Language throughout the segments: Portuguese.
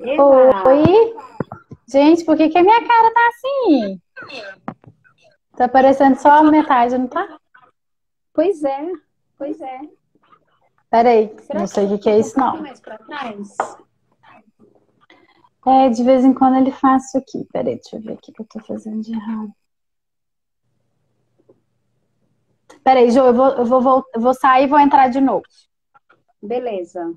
Eba! Oi? Gente, por que que a minha cara tá assim? Tá parecendo só a metade, não tá? Pois é, pois é. Peraí, não Será que sei o eu que que é fico um isso, pouquinho não. mais para trás? É, de vez em quando ele faz isso aqui. Peraí, deixa eu ver o que que eu tô fazendo de errado. Peraí, Jô, eu vou sair e vou entrar de novo. Beleza.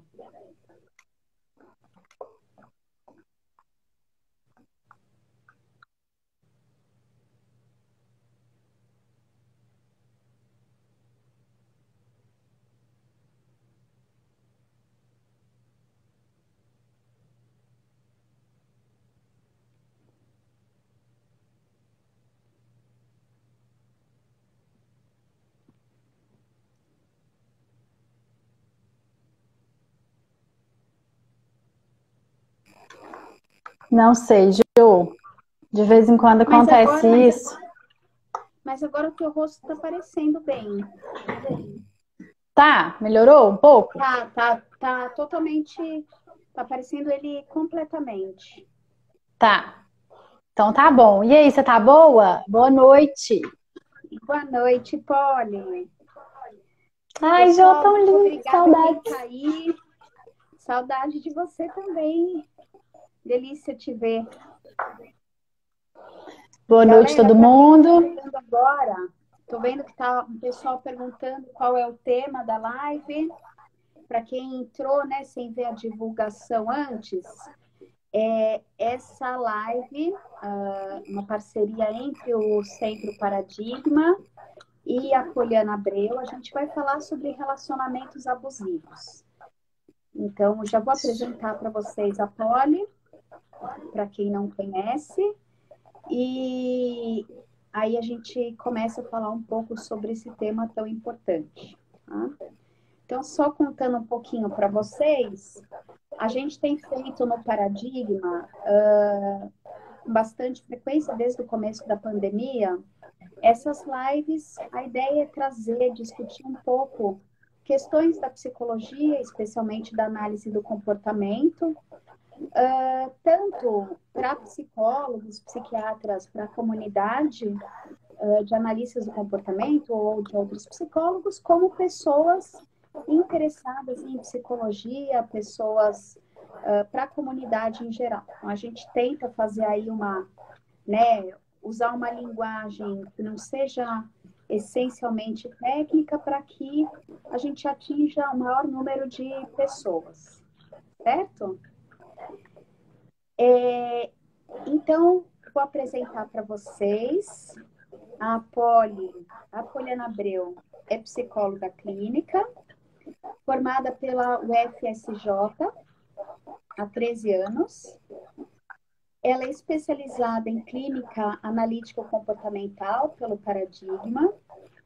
Não sei, Jô. De vez em quando Mas acontece agora, isso. mas agora o teu rosto está aparecendo bem. Tá, melhorou um pouco? Tá totalmente, tá aparecendo ele completamente. Tá. Então tá bom. E aí, você tá boa? Boa noite. Boa noite, Polly. Ai, Jô, Pessoal, tão muito lindo, obrigada a quem saudades. tá aí. Saudade de você também. Delícia te ver. Boa noite, Galera, todo para quem está mundo. chegando agora, tô vendo que tá um pessoal perguntando qual é o tema da live. Para quem entrou, né, sem ver a divulgação antes, essa live, uma parceria entre o Centro Paradigma e a Poliana Abreu, a gente vai falar sobre relacionamentos abusivos. Então, já vou apresentar para vocês a Poli, para quem não conhece, e aí a gente começa a falar um pouco sobre esse tema tão importante. Tá? Então, só contando um pouquinho para vocês, a gente tem feito no Paradigma, com bastante frequência desde o começo da pandemia, essas lives, a ideia é trazer, discutir um pouco questões da psicologia, especialmente da análise do comportamento, tanto para psicólogos, psiquiatras, para a comunidade de analistas do comportamento ou de outros psicólogos, como pessoas interessadas em psicologia, pessoas para a comunidade em geral. Então, a gente tenta fazer aí né, usar uma linguagem que não seja essencialmente técnica para que a gente atinja o maior número de pessoas, certo? Então, vou apresentar para vocês a Poliana Abreu é psicóloga clínica, formada pela UFSJ há 13 anos. Ela é especializada em clínica analítica comportamental pelo Paradigma,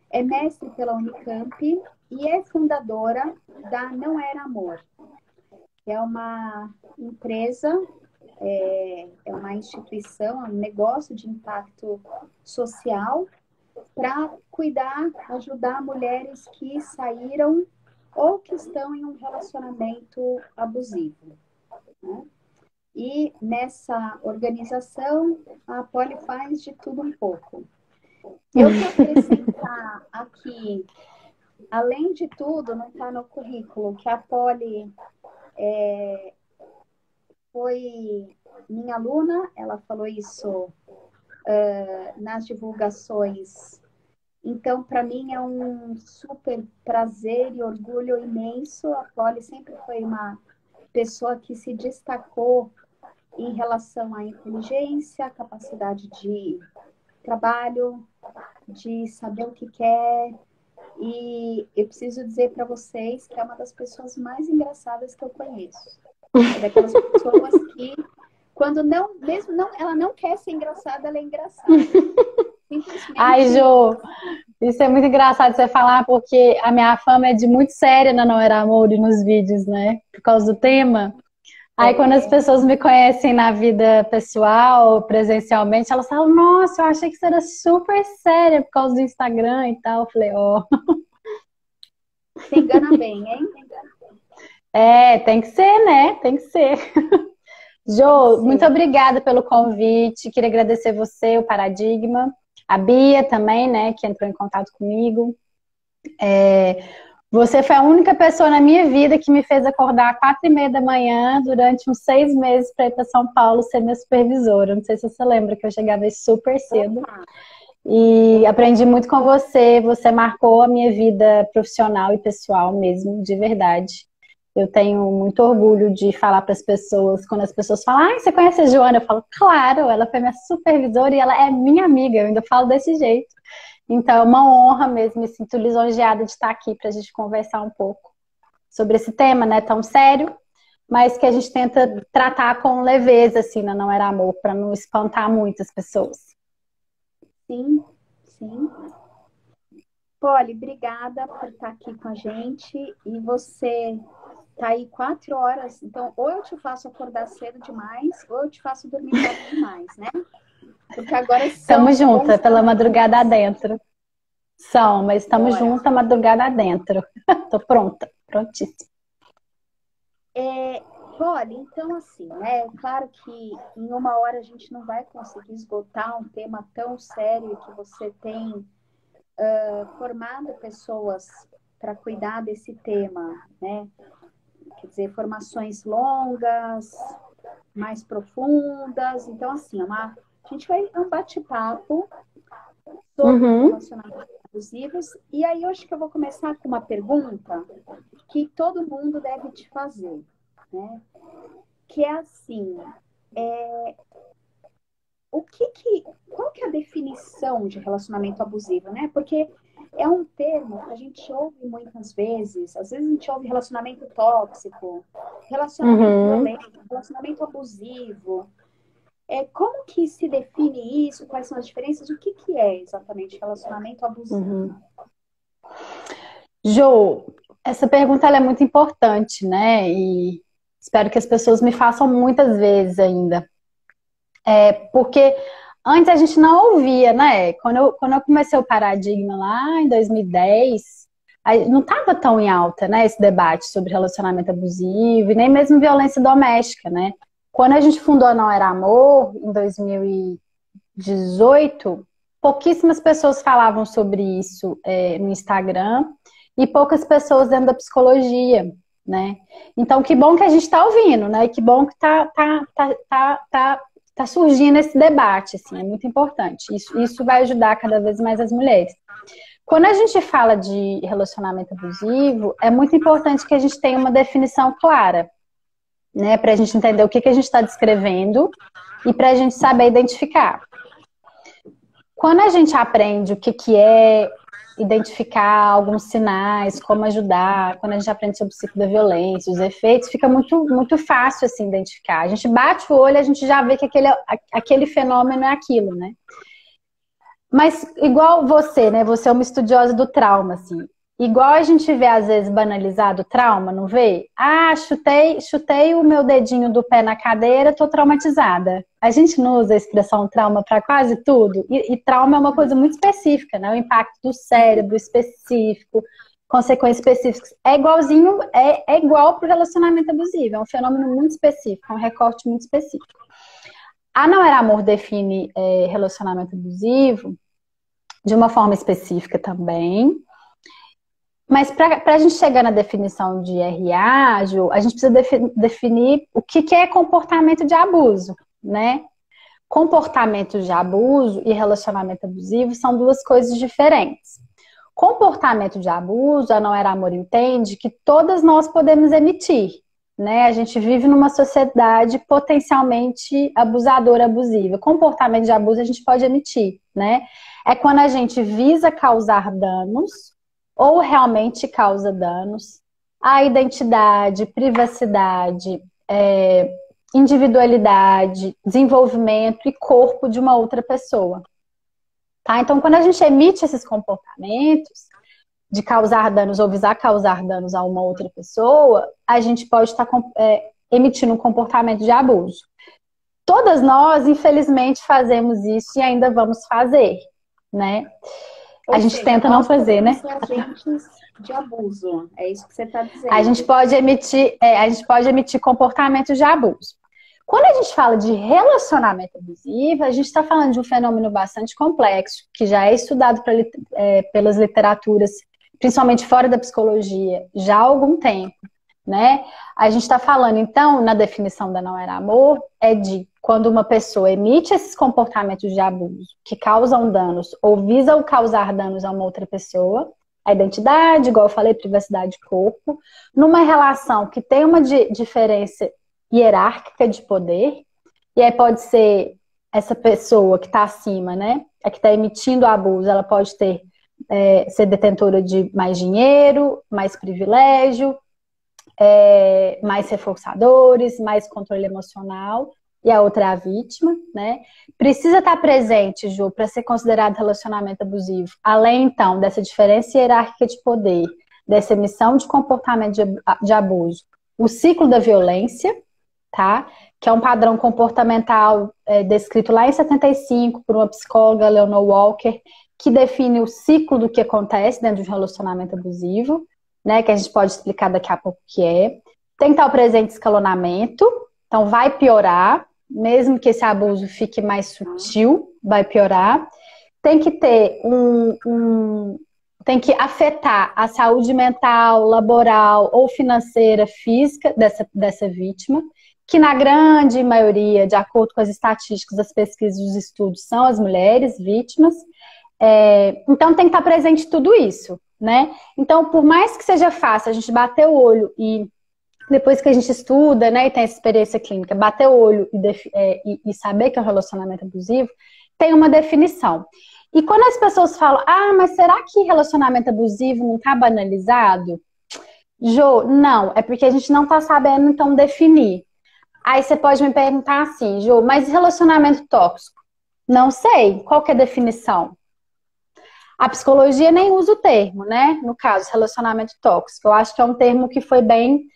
é mestre pela Unicamp e é fundadora da Não Era Amor, que é uma empresa, é uma instituição, é um negócio de impacto social para cuidar, ajudar mulheres que saíram ou que estão em um relacionamento abusivo. Né? E nessa organização, a Poli faz de tudo um pouco. Eu vou acrescentar aqui, além de tudo, não está no currículo, que a Poli foi minha aluna, ela falou isso nas divulgações. Então, para mim é um super prazer e orgulho imenso. A Poli sempre foi uma pessoa que se destacou em relação à inteligência, capacidade de trabalho, de saber o que quer. E eu preciso dizer para vocês que é uma das pessoas mais engraçadas que eu conheço. É daquelas pessoas que, quando não, mesmo não, ela não quer ser engraçada, ela é engraçada. Ai, Simplesmente. Jô, isso é muito engraçado você falar, porque a minha fama é de muito séria na Não Era Amor e nos vídeos, né? Por causa do tema. Aí, quando as pessoas me conhecem na vida pessoal, presencialmente, elas falam, nossa, eu achei que você era super séria por causa do Instagram e tal. Eu falei, ó. Se engana bem, hein? É, tem que ser, né? Tem que ser. Jo, muito obrigada pelo convite. Queria agradecer você, o Paradigma, a Bia também, né, que entrou em contato comigo. Você foi a única pessoa na minha vida que me fez acordar às 4h30 da manhã durante uns 6 meses para ir para São Paulo ser minha supervisora. Não sei se você lembra que eu chegava aí super cedo. E aprendi muito com você. Você marcou a minha vida profissional e pessoal mesmo, de verdade. Eu tenho muito orgulho de falar para as pessoas, quando as pessoas falam, ah, você conhece a Joana? Eu falo, claro, ela foi minha supervisora e ela é minha amiga, eu ainda falo desse jeito. Então é uma honra mesmo, me sinto lisonjeada de estar aqui para a gente conversar um pouco sobre esse tema, né, tão sério, mas que a gente tenta tratar com leveza, assim, Não Era Amor, para não espantar muitas pessoas. Sim, sim. Polly, obrigada por estar aqui com a gente. E você tá aí 4 horas, então ou eu te faço acordar cedo demais, ou eu te faço dormir tarde demais, né? Porque agora estamos juntas, pela madrugada adentro. Mas estamos juntas, a madrugada adentro. Tô pronta, prontíssima. Polly, então assim, né? Claro que em 1 hora a gente não vai conseguir esgotar um tema tão sério que você tem formado pessoas para cuidar desse tema, né? Quer dizer, formações longas, mais profundas. Então, assim, a gente vai um bate-papo sobre relacionamentos abusivos. E aí, eu acho que eu vou começar com uma pergunta que todo mundo deve te fazer, né? Que é assim, qual que é a definição de relacionamento abusivo, né? Porque é um termo que a gente ouve muitas vezes. Às vezes a gente ouve relacionamento tóxico, relacionamento violento, relacionamento abusivo. Como que se define isso? Quais são as diferenças? O que é exatamente relacionamento abusivo? Jo, essa pergunta ela é muito importante, né? E espero que as pessoas me façam muitas vezes ainda. Porque antes a gente não ouvia, né? Quando eu comecei o Paradigma lá em 2010, não estava tão em alta, né, esse debate sobre relacionamento abusivo e nem mesmo violência doméstica, né? Quando a gente fundou Não Era Amor, em 2018, pouquíssimas pessoas falavam sobre isso no Instagram e poucas pessoas dentro da psicologia, né? Então, que bom que a gente está ouvindo, né? E que bom que tá surgindo esse debate, assim, é muito importante. Isso vai ajudar cada vez mais as mulheres. Quando a gente fala de relacionamento abusivo, é muito importante que a gente tenha uma definição clara, né? Para a gente entender o que a gente está descrevendo e para a gente saber identificar. Quando a gente aprende o que é identificar alguns sinais, como ajudar, quando a gente aprende sobre o ciclo da violência, os efeitos, fica muito, muito fácil assim identificar. A gente bate o olho, a gente já vê que aquele fenômeno é aquilo, né? Mas igual você, né? Você é uma estudiosa do trauma, assim. Igual a gente vê, às vezes, banalizado o trauma, não vê? Ah, chutei o meu dedinho do pé na cadeira, tô traumatizada. A gente não usa a expressão trauma para quase tudo. E trauma é uma coisa muito específica, né? O impacto do cérebro específico, consequências específicas. É igualzinho, é igual pro relacionamento abusivo. É um fenômeno muito específico, é um recorte muito específico. A Não Era Amor define relacionamento abusivo de uma forma específica também. Mas para a gente chegar na definição de RA, Ju, a gente precisa definir o que é comportamento de abuso, né? Comportamento de abuso e relacionamento abusivo são duas coisas diferentes. Comportamento de abuso, a Não Era Amor entende que todas nós podemos emitir, né? A gente vive numa sociedade potencialmente abusadora, abusiva. Comportamento de abuso a gente pode emitir, né? É quando a gente visa causar danos ou realmente causa danos à identidade, privacidade, individualidade, desenvolvimento e corpo de uma outra pessoa. Tá? Então, quando a gente emite esses comportamentos de causar danos ou visar causar danos a uma outra pessoa, a gente pode estar emitindo um comportamento de abuso. Todas nós, infelizmente, fazemos isso e ainda vamos fazer, né? A gente tenta não fazer, né? Agentes de abuso, é isso que você está dizendo. A gente pode emitir comportamentos de abuso. Quando a gente fala de relacionamento abusivo, a gente está falando de um fenômeno bastante complexo, que já é estudado pelas literaturas, principalmente fora da psicologia, já há algum tempo, né? A gente está falando, então, na definição da Não Era Amor, é de quando uma pessoa emite esses comportamentos de abuso que causam danos ou visam causar danos a uma outra pessoa, a identidade, igual eu falei, privacidade de corpo, numa relação que tem uma diferença hierárquica de poder, e aí pode ser essa pessoa que está acima, né? A que está emitindo o abuso, ela pode ser detentora de mais dinheiro, mais privilégio, mais reforçadores, mais controle emocional, e a outra é a vítima, né? Precisa estar presente, Ju, para ser considerado relacionamento abusivo, além, então, dessa diferença hierárquica de poder, dessa emissão de comportamento de abuso, o ciclo da violência, tá? Que é um padrão comportamental descrito lá em 75 por uma psicóloga, Leonor Walker, que define o ciclo do que acontece dentro de um relacionamento abusivo, né? Que a gente pode explicar daqui a pouco o que é. Tem que estar o presente escalonamento, então vai piorar, mesmo que esse abuso fique mais sutil, vai piorar. Tem que ter tem que afetar a saúde mental, laboral ou financeira, física dessa vítima, que na grande maioria, de acordo com as estatísticas, as pesquisas e os estudos, são as mulheres vítimas. Então tem que estar presente tudo isso, né? Então, por mais que seja fácil a gente bater o olho e depois que a gente estuda, né, e tem essa experiência clínica, bater o olho e saber que é um relacionamento abusivo, tem uma definição. E quando as pessoas falam, mas será que relacionamento abusivo não está banalizado? Jô, não, é porque a gente não está sabendo, então, definir. Aí você pode me perguntar assim, Jô, mas relacionamento tóxico? Não sei, qual que é a definição? A psicologia nem usa o termo, né? No caso, relacionamento tóxico. Eu acho que é um termo que foi bem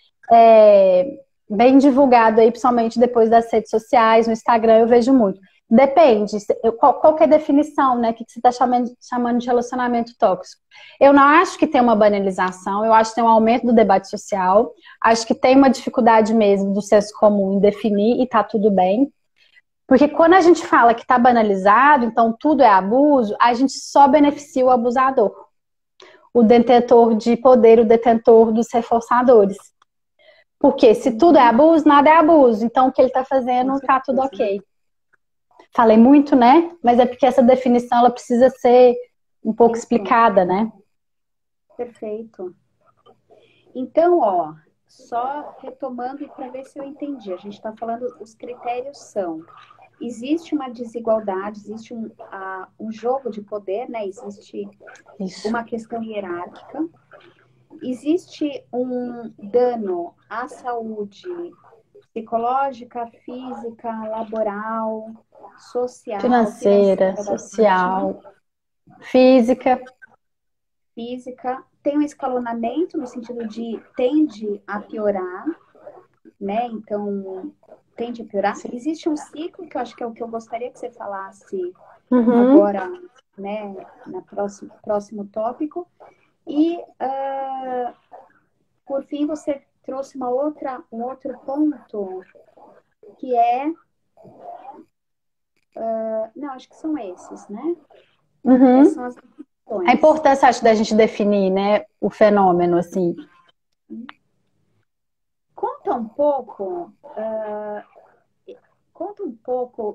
divulgado aí, principalmente depois das redes sociais, no Instagram, eu vejo muito. Depende, qual que é a definição, né? O que você está chamando de relacionamento tóxico? Eu não acho que tem uma banalização, eu acho que tem um aumento do debate social, acho que tem uma dificuldade mesmo do senso comum em definir e tá tudo bem. Porque quando a gente fala que tá banalizado, então tudo é abuso, a gente só beneficia o abusador. O detentor de poder, o detentor dos reforçadores. Porque se tudo é abuso, nada é abuso. Então o que ele tá fazendo tá tudo ok. Falei muito, né? Mas é porque essa definição ela precisa ser um pouco explicada, né? Perfeito. Então, só retomando para ver se eu entendi. A gente está falando, os critérios são: existe uma desigualdade, existe um jogo de poder, né? Existe uma questão hierárquica, existe um dano à saúde psicológica, física, laboral, social, financeira, social, física. Tem um escalonamento no sentido de tende a piorar, né? Então, tende a piorar. Existe um ciclo, que eu acho que é o que eu gostaria que você falasse agora, né? No próximo tópico. E, por fim, você trouxe um outro ponto, que é... não, acho que são esses, né? Essas são as definições. A importância, acho, da gente definir, né, o fenômeno, assim. Conta um pouco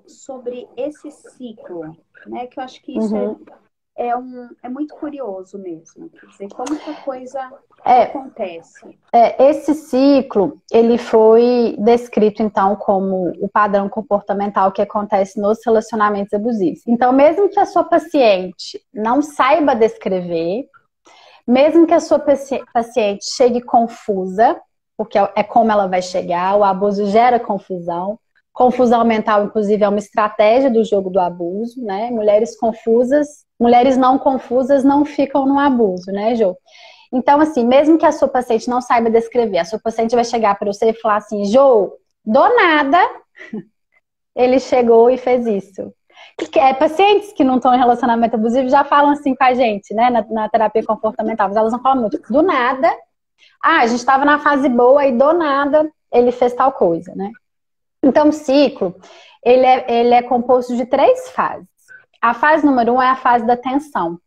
sobre esse ciclo, né? Que eu acho que isso é muito curioso mesmo. Quer dizer, como que a coisa acontece. Esse ciclo, ele foi descrito, então, como o padrão comportamental que acontece nos relacionamentos abusivos. Então, mesmo que a sua paciente não saiba descrever, mesmo que a sua paciente chegue confusa, porque é como ela vai chegar, o abuso gera confusão. Confusão mental, inclusive, é uma estratégia do jogo do abuso, né? Mulheres não confusas não ficam no abuso, né, Jô? Então, assim, mesmo que a sua paciente não saiba descrever, a sua paciente vai chegar para você e falar assim, Jô, do nada, ele chegou e fez isso. Pacientes que não estão em relacionamento abusivo já falam assim com a gente, né, na terapia comportamental, mas elas não falam muito. Do nada, a gente estava na fase boa e do nada ele fez tal coisa, né? Então, o ciclo, ele é composto de 3 fases. A fase número 1 é a fase da tensão.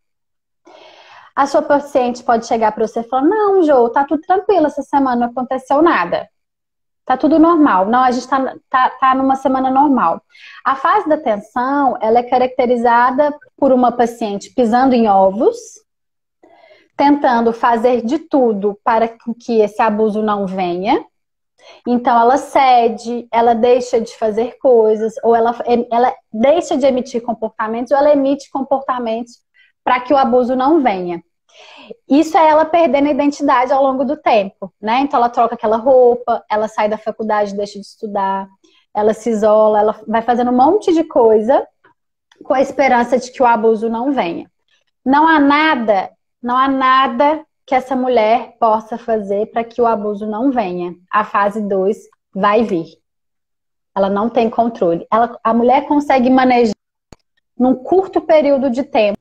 A sua paciente pode chegar para você e falar, não, Jô, tá tudo tranquilo, essa semana não aconteceu nada. Tá tudo normal. Não, a gente tá numa semana normal. A fase da tensão, ela é caracterizada por uma paciente pisando em ovos, tentando fazer de tudo para que esse abuso não venha. Então, ela cede, ela deixa de fazer coisas, ou ela deixa de emitir comportamentos, ou ela emite comportamentos para que o abuso não venha. Isso é ela perdendo a identidade ao longo do tempo, né? Então, ela troca aquela roupa, ela sai da faculdade, deixa de estudar, ela se isola, ela vai fazendo um monte de coisa com a esperança de que o abuso não venha. Não há nada que essa mulher possa fazer para que o abuso não venha. A fase 2 vai vir. Ela não tem controle. A mulher consegue manejar num curto período de tempo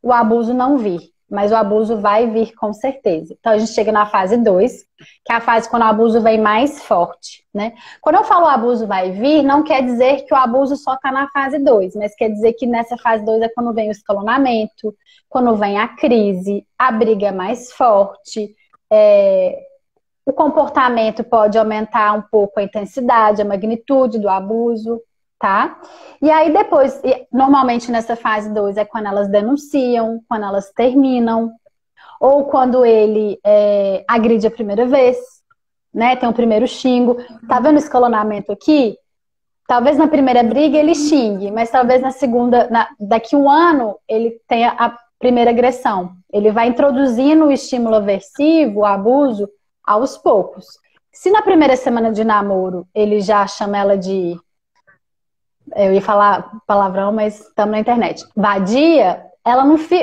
o abuso não vir, mas o abuso vai vir com certeza. Então a gente chega na fase 2, que é a fase quando o abuso vem mais forte, né? Quando eu falo o abuso vai vir, não quer dizer que o abuso só está na fase 2, mas quer dizer que nessa fase 2 é quando vem o escalonamento, quando vem a crise, a briga mais forte, o comportamento pode aumentar um pouco a intensidade, a magnitude do abuso, tá? E aí depois, normalmente nessa fase 2 é quando elas denunciam, quando elas terminam, ou quando ele agride a primeira vez, né? Tem o primeiro xingo. Tá vendo o escalonamento aqui? Talvez na primeira briga ele xingue, mas talvez na segunda, daqui um ano, ele tenha a primeira agressão. Ele vai introduzindo o estímulo aversivo, o abuso, aos poucos. Se na primeira semana de namoro ele já chama ela de... Eu ia falar palavrão, mas estamos na internet. Vadia,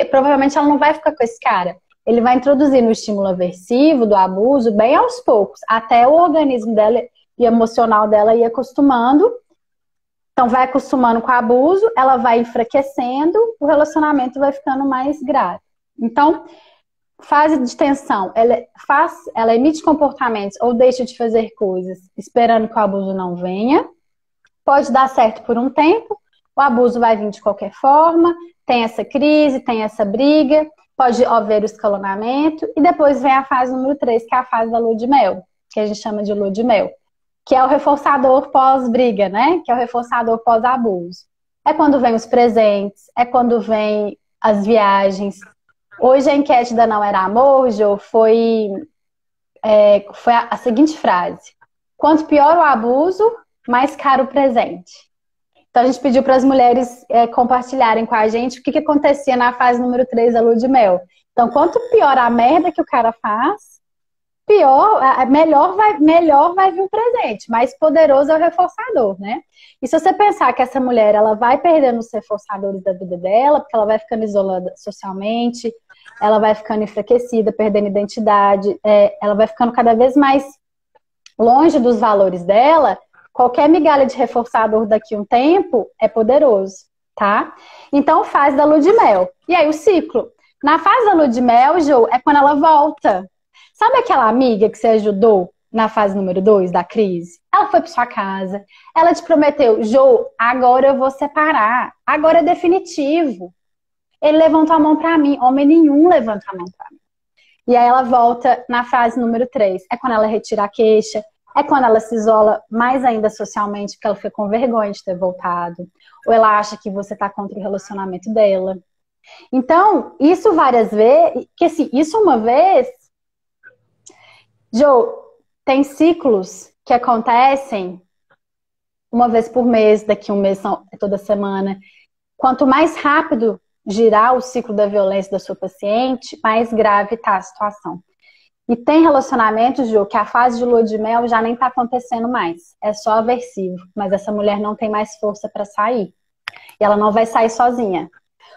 provavelmente ela não vai ficar com esse cara. Ele vai introduzir no estímulo aversivo, do abuso, bem aos poucos, até o organismo dela e emocional dela ir acostumando. Então vai acostumando com o abuso, ela vai enfraquecendo, o relacionamento vai ficando mais grave. Então, fase de tensão, ela emite comportamentos ou deixa de fazer coisas esperando que o abuso não venha. Pode dar certo por um tempo, o abuso vai vir de qualquer forma, tem essa crise, tem essa briga, pode haver o escalonamento, e depois vem a fase número 3, que é a fase da lua de mel, que a gente chama de lua de mel, que é o reforçador pós-briga, né? Que é o reforçador pós-abuso. É quando vem os presentes, é quando vem as viagens. Hoje a enquete da Não Era Amor, Jô, foi a seguinte frase: quanto pior o abuso, mais caro o presente. Então a gente pediu para as mulheres compartilharem com a gente o que acontecia na fase número 3 da lua de mel. Então, quanto pior a merda que o cara faz, melhor vai vir o presente. Mais poderoso é o reforçador, né? E se você pensar que essa mulher ela vai perdendo os reforçadores da vida dela, porque ela vai ficando isolada socialmente, ela vai ficando enfraquecida, perdendo identidade, ela vai ficando cada vez mais longe dos valores dela. Qualquer migalha de reforçador daqui a um tempo é poderoso, tá? Então, fase da lua de mel. E aí, o ciclo. Na fase da lua de mel, Jô, é quando ela volta. Sabe aquela amiga que você ajudou na fase número 2 da crise? Ela foi para sua casa, ela te prometeu, Jô, agora eu vou separar, agora é definitivo. Ele levantou a mão para mim, homem nenhum levanta a mão para mim. E aí ela volta na fase número 3, é quando ela retira a queixa, é quando ela se isola mais ainda socialmente, porque ela fica com vergonha de ter voltado. Ou ela acha que você tá contra o relacionamento dela. Então, isso várias vezes, que assim, isso uma vez, Jô, tem ciclos que acontecem uma vez por mês, daqui um mês toda semana. Quanto mais rápido girar o ciclo da violência da sua paciente, mais grave tá a situação. E tem relacionamentos, Jô, que a fase de lua de mel já nem tá acontecendo mais. É só aversivo. Mas essa mulher não tem mais força para sair. E ela não vai sair sozinha.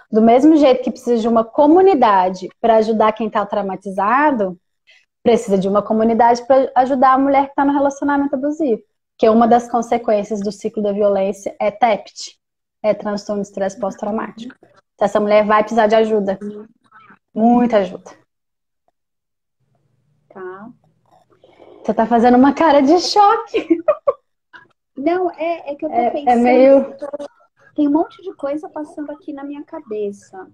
Do mesmo jeito que precisa de uma comunidade para ajudar quem tá traumatizado, precisa de uma comunidade para ajudar a mulher que tá no relacionamento abusivo. Porque uma das consequências do ciclo da violência é TEPT. É transtorno de estresse pós-traumático. Então essa mulher vai precisar de ajuda. Muita ajuda. Tá. Você tá fazendo uma cara de choque. Não, é que eu tô É pensando, meio. tem um monte de coisa passando aqui na minha cabeça.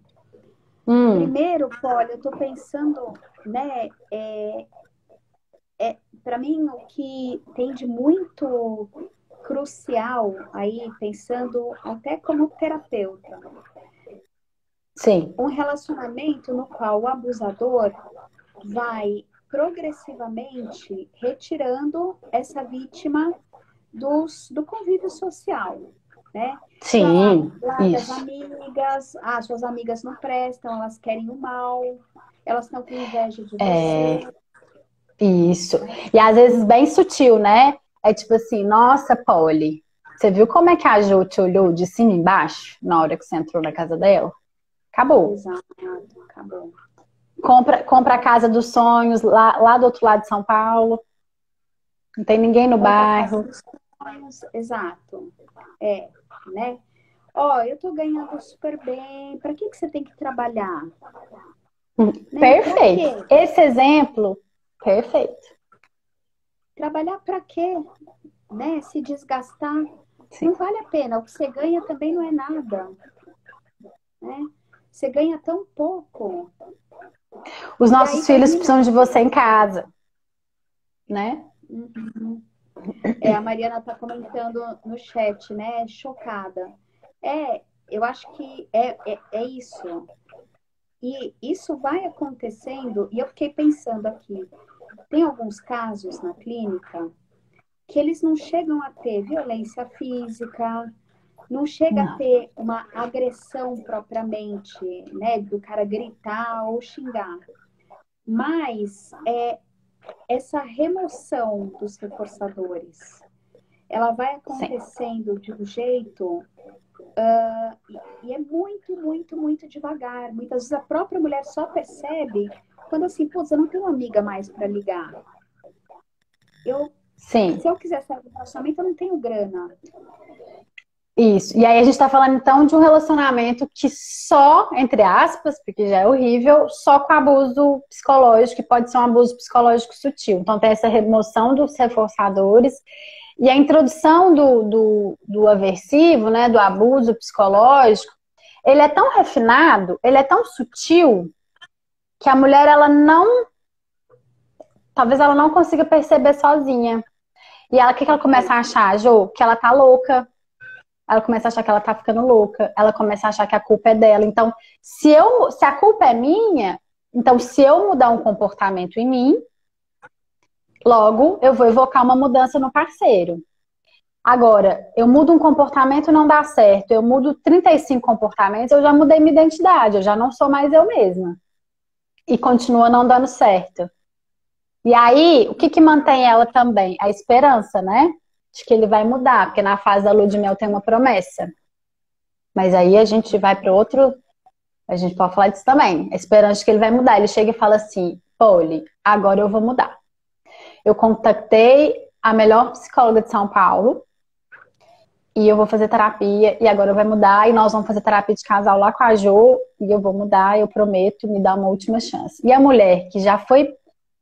Hum, Primeiro, Paula, eu tô pensando, né, para mim o que tem de muito crucial aí, pensando até como terapeuta, sim, um relacionamento no qual o abusador vai progressivamente retirando essa vítima do convívio social, né? Então, ela sim, larga as isso. amigas, suas amigas não prestam, elas querem o mal, elas estão com inveja de você, É, isso. né? E às vezes bem sutil, né? É tipo assim, nossa, Polly, você viu como é que a Jo te olhou de cima e embaixo na hora que você entrou na casa dela? Acabou. Exato, acabou. Compra a casa dos sonhos lá do outro lado de São Paulo. Não tem ninguém no Compra a casa bairro. dos sonhos, exato. É, né? Ó, eu tô ganhando super bem, para que você tem que trabalhar? Né? Para Perfeito. quê? Esse exemplo, perfeito. Trabalhar para quê? Né? Se desgastar, Sim. não vale a pena. O que você ganha também não é nada, né? Você ganha tão pouco. Os E aí nossos filhos termina. precisam de você em casa, né? Uhum. A Mariana está comentando no chat, né? Chocada. Eu acho que é isso. E isso vai acontecendo, e eu fiquei pensando aqui, tem alguns casos na clínica que eles não chegam a ter violência física, não chega a Não. ter uma agressão propriamente, né, do cara gritar ou xingar, mas essa remoção dos reforçadores, ela vai Sim. acontecendo de um jeito e é muito, muito, muito devagar. Muitas vezes a própria mulher só percebe quando assim, putz, eu não tenho amiga mais para ligar. Sim. Se eu quiser sair do relacionamento, eu não tenho grana. Isso. E aí a gente está falando então de um relacionamento que só, entre aspas, porque já é horrível, só com abuso psicológico, que pode ser um abuso psicológico sutil. Então tem essa remoção dos reforçadores e a introdução do aversivo, né, do abuso psicológico, ele é tão refinado, ele é tão sutil, que a mulher, talvez ela não consiga perceber sozinha. E ela, o que ela começa a achar, Jo? Que ela tá louca. Ela começa a achar que ela tá ficando louca. Ela começa a achar que a culpa é dela. Então, se a culpa é minha, então se eu mudar um comportamento em mim, logo eu vou evocar uma mudança no parceiro. Agora, eu mudo um comportamento e não dá certo. Eu mudo 35 comportamentos, eu já mudei minha identidade, eu já não sou mais eu mesma. E continua não dando certo. E aí, o que que mantém ela também? A esperança, né? De que ele vai mudar, porque na fase da lua de mel tem uma promessa. Mas aí a gente vai para outro. A gente pode falar disso também. A esperança de que ele vai mudar. Ele chega e fala assim: Polly, agora eu vou mudar. Eu contatei a melhor psicóloga de São Paulo e eu vou fazer terapia e agora vai mudar. E nós vamos fazer terapia de casal lá com a Jo e eu vou mudar, eu prometo, me dar uma última chance. E a mulher que já foi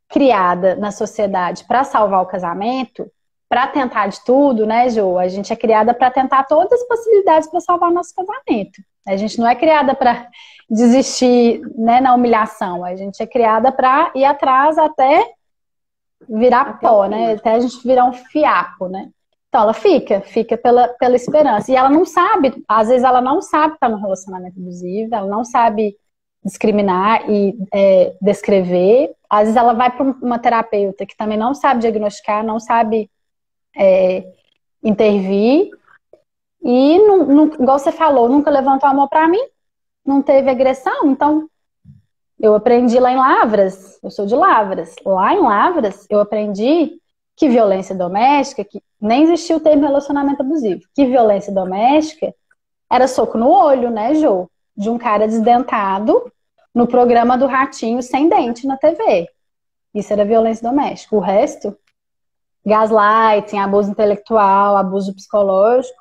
criada na sociedade para salvar o casamento, para tentar de tudo, né, Jo? A gente é criada para tentar todas as possibilidades para salvar o nosso casamento. A gente não é criada para desistir, né, na humilhação. A gente é criada para ir atrás até virar Até o pó, né? fim. Até a gente virar um fiapo, né? Então ela fica pela esperança. E ela não sabe, às vezes ela não sabe estar no relacionamento abusivo, ela não sabe discriminar e descrever. Às vezes ela vai para uma terapeuta que também não sabe diagnosticar, não sabe intervir. E, igual você falou, nunca levantou a mão para mim, não teve agressão. Então, eu aprendi lá em Lavras, eu sou de Lavras. Lá em Lavras, eu aprendi que violência doméstica, que nem existia o termo relacionamento abusivo, que violência doméstica era soco no olho, né, Jô? De um cara desdentado no programa do Ratinho sem dente na TV. Isso era violência doméstica. O resto, gaslighting, abuso intelectual, abuso psicológico,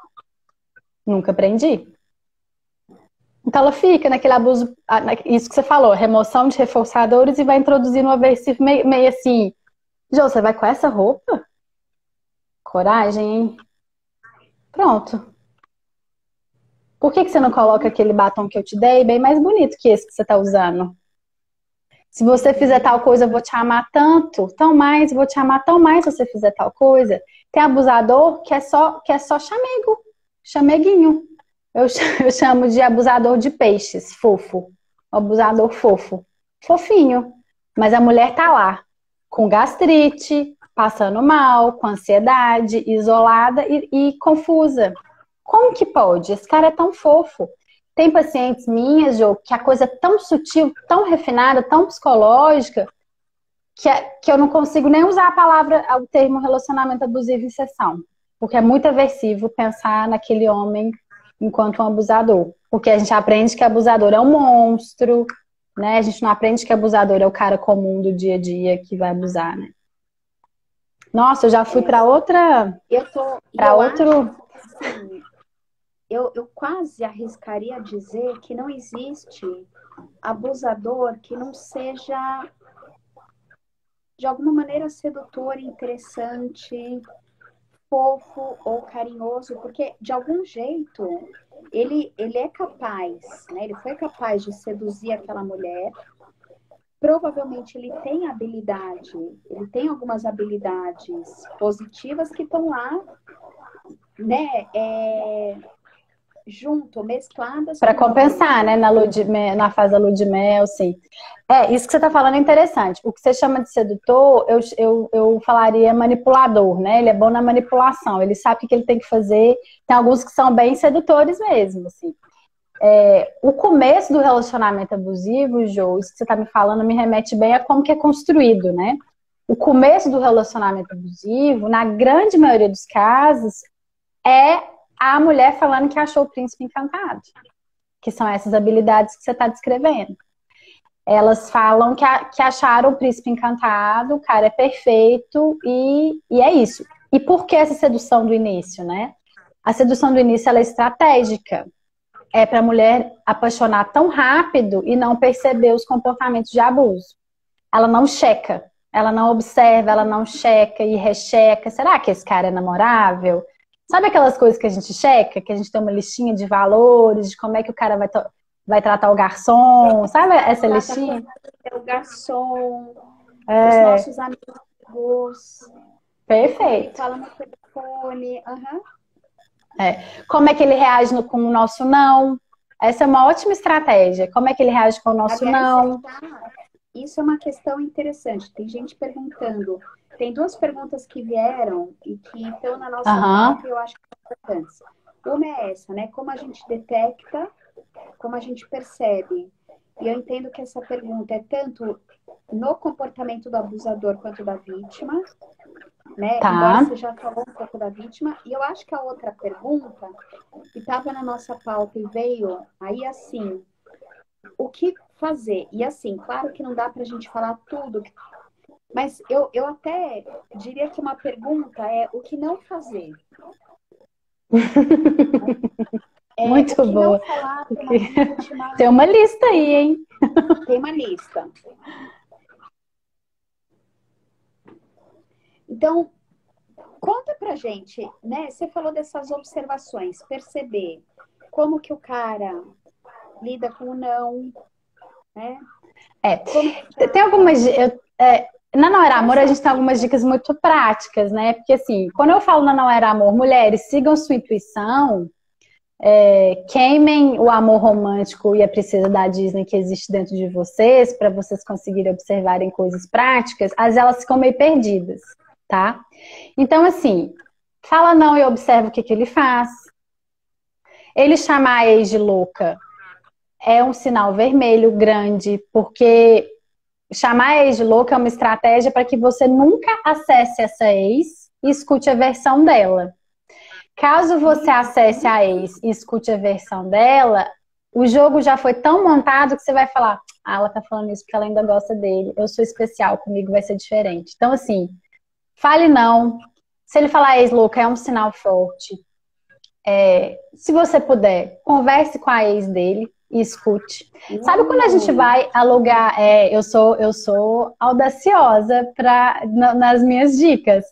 nunca aprendi. Então ela fica naquele abuso, isso que você falou, remoção de reforçadores e vai introduzindo um aversivo meio assim. Jô, você vai com essa roupa? Coragem, hein? Pronto. Por que você não coloca aquele batom que eu te dei bem mais bonito que esse que você tá usando? Se você fizer tal coisa, eu vou te amar tanto, tão mais, vou te amar tão mais se você fizer tal coisa. Tem abusador que é só chamego, chameguinho. Eu chamo de abusador de peixes, fofo. Abusador fofo. Fofinho. Mas a mulher tá lá, com gastrite, passando mal, com ansiedade, isolada e confusa. Como que pode? Esse cara é tão fofo. Tem pacientes minhas, Jô, que a coisa é tão sutil, tão refinada, tão psicológica, que eu não consigo nem usar a palavra, o termo relacionamento abusivo em sessão. Porque é muito aversivo pensar naquele homem enquanto um abusador. Porque a gente aprende que abusador é um monstro, né? A gente não aprende que abusador é o cara comum do dia a dia que vai abusar, né? Nossa, eu já fui para outra... Para outro... Assim, eu quase arriscaria dizer que não existe abusador que não seja de alguma maneira sedutor, interessante, fofo ou carinhoso, porque de algum jeito ele é capaz, né? Ele foi capaz de seduzir aquela mulher. Provavelmente ele tem habilidade, ele tem algumas habilidades positivas que estão lá, né? Junto, mescladas. Para compensar, né? Na fase da lua de mel, sim. Isso que você está falando é interessante. O que você chama de sedutor, eu falaria manipulador, né? Ele é bom na manipulação, ele sabe o que ele tem que fazer. Tem alguns que são bem sedutores mesmo, assim. O começo do relacionamento abusivo, Jô, isso que você está me falando me remete bem a como que é construído, né? O começo do relacionamento abusivo, na grande maioria dos casos, é a mulher falando que achou o príncipe encantado, que são essas habilidades que você está descrevendo. Elas falam que acharam o príncipe encantado, o cara é perfeito e é isso. E por que essa sedução do início, né? A sedução do início ela é estratégica. É para a mulher apaixonar tão rápido e não perceber os comportamentos de abuso. Ela não checa, ela não observa, ela não checa e recheca. Será que esse cara é namorável? Sabe aquelas coisas que a gente checa? Que a gente tem uma listinha de valores, de como é que o cara vai tratar o garçom? Sabe essa listinha? O garçom, os nossos amigos. Perfeito. Fala no telefone. Uhum. Como é que ele reage com o nosso não? Essa é uma ótima estratégia. Como é que ele reage com o nosso não? Isso é uma questão interessante. Tem gente perguntando. Tem duas perguntas que vieram e que estão na nossa pauta e eu acho que são importantes. Uma é essa, né? Como a gente detecta, como a gente percebe. E eu entendo que essa pergunta é tanto no comportamento do abusador quanto da vítima, né? Tá. Embora você já falou um pouco da vítima. E eu acho que a outra pergunta, que estava na nossa pauta e veio aí assim, o que fazer? E assim, claro que não dá para a gente falar tudo, mas eu até diria que uma pergunta é o que não fazer. Muito boa. Vítima... Tem uma lista aí, hein? Tem uma lista. Então, conta pra gente, né? Você falou dessas observações, perceber como que o cara lida com o não, né? Tem algumas... Na Não Era Amor, a gente tem algumas dicas muito práticas, né? Porque assim, quando eu falo na Não Era Amor, mulheres, sigam sua intuição, queimem o amor romântico e a princesa da Disney que existe dentro de vocês, para vocês conseguirem observarem coisas práticas, às vezes elas ficam meio perdidas, tá? Então, assim, fala não e observa o que ele faz. Ele chamar a ex de louca é um sinal vermelho grande, porque chamar a ex de louca é uma estratégia para que você nunca acesse essa ex e escute a versão dela. Caso você acesse a ex e escute a versão dela, o jogo já foi tão montado que você vai falar, ela tá falando isso porque ela ainda gosta dele, eu sou especial, comigo vai ser diferente. Então, assim, fale não. Se ele falar ex louca, é um sinal forte. Se você puder, converse com a ex dele e escute. Sabe quando a gente vai alugar? Eu sou audaciosa nas minhas dicas.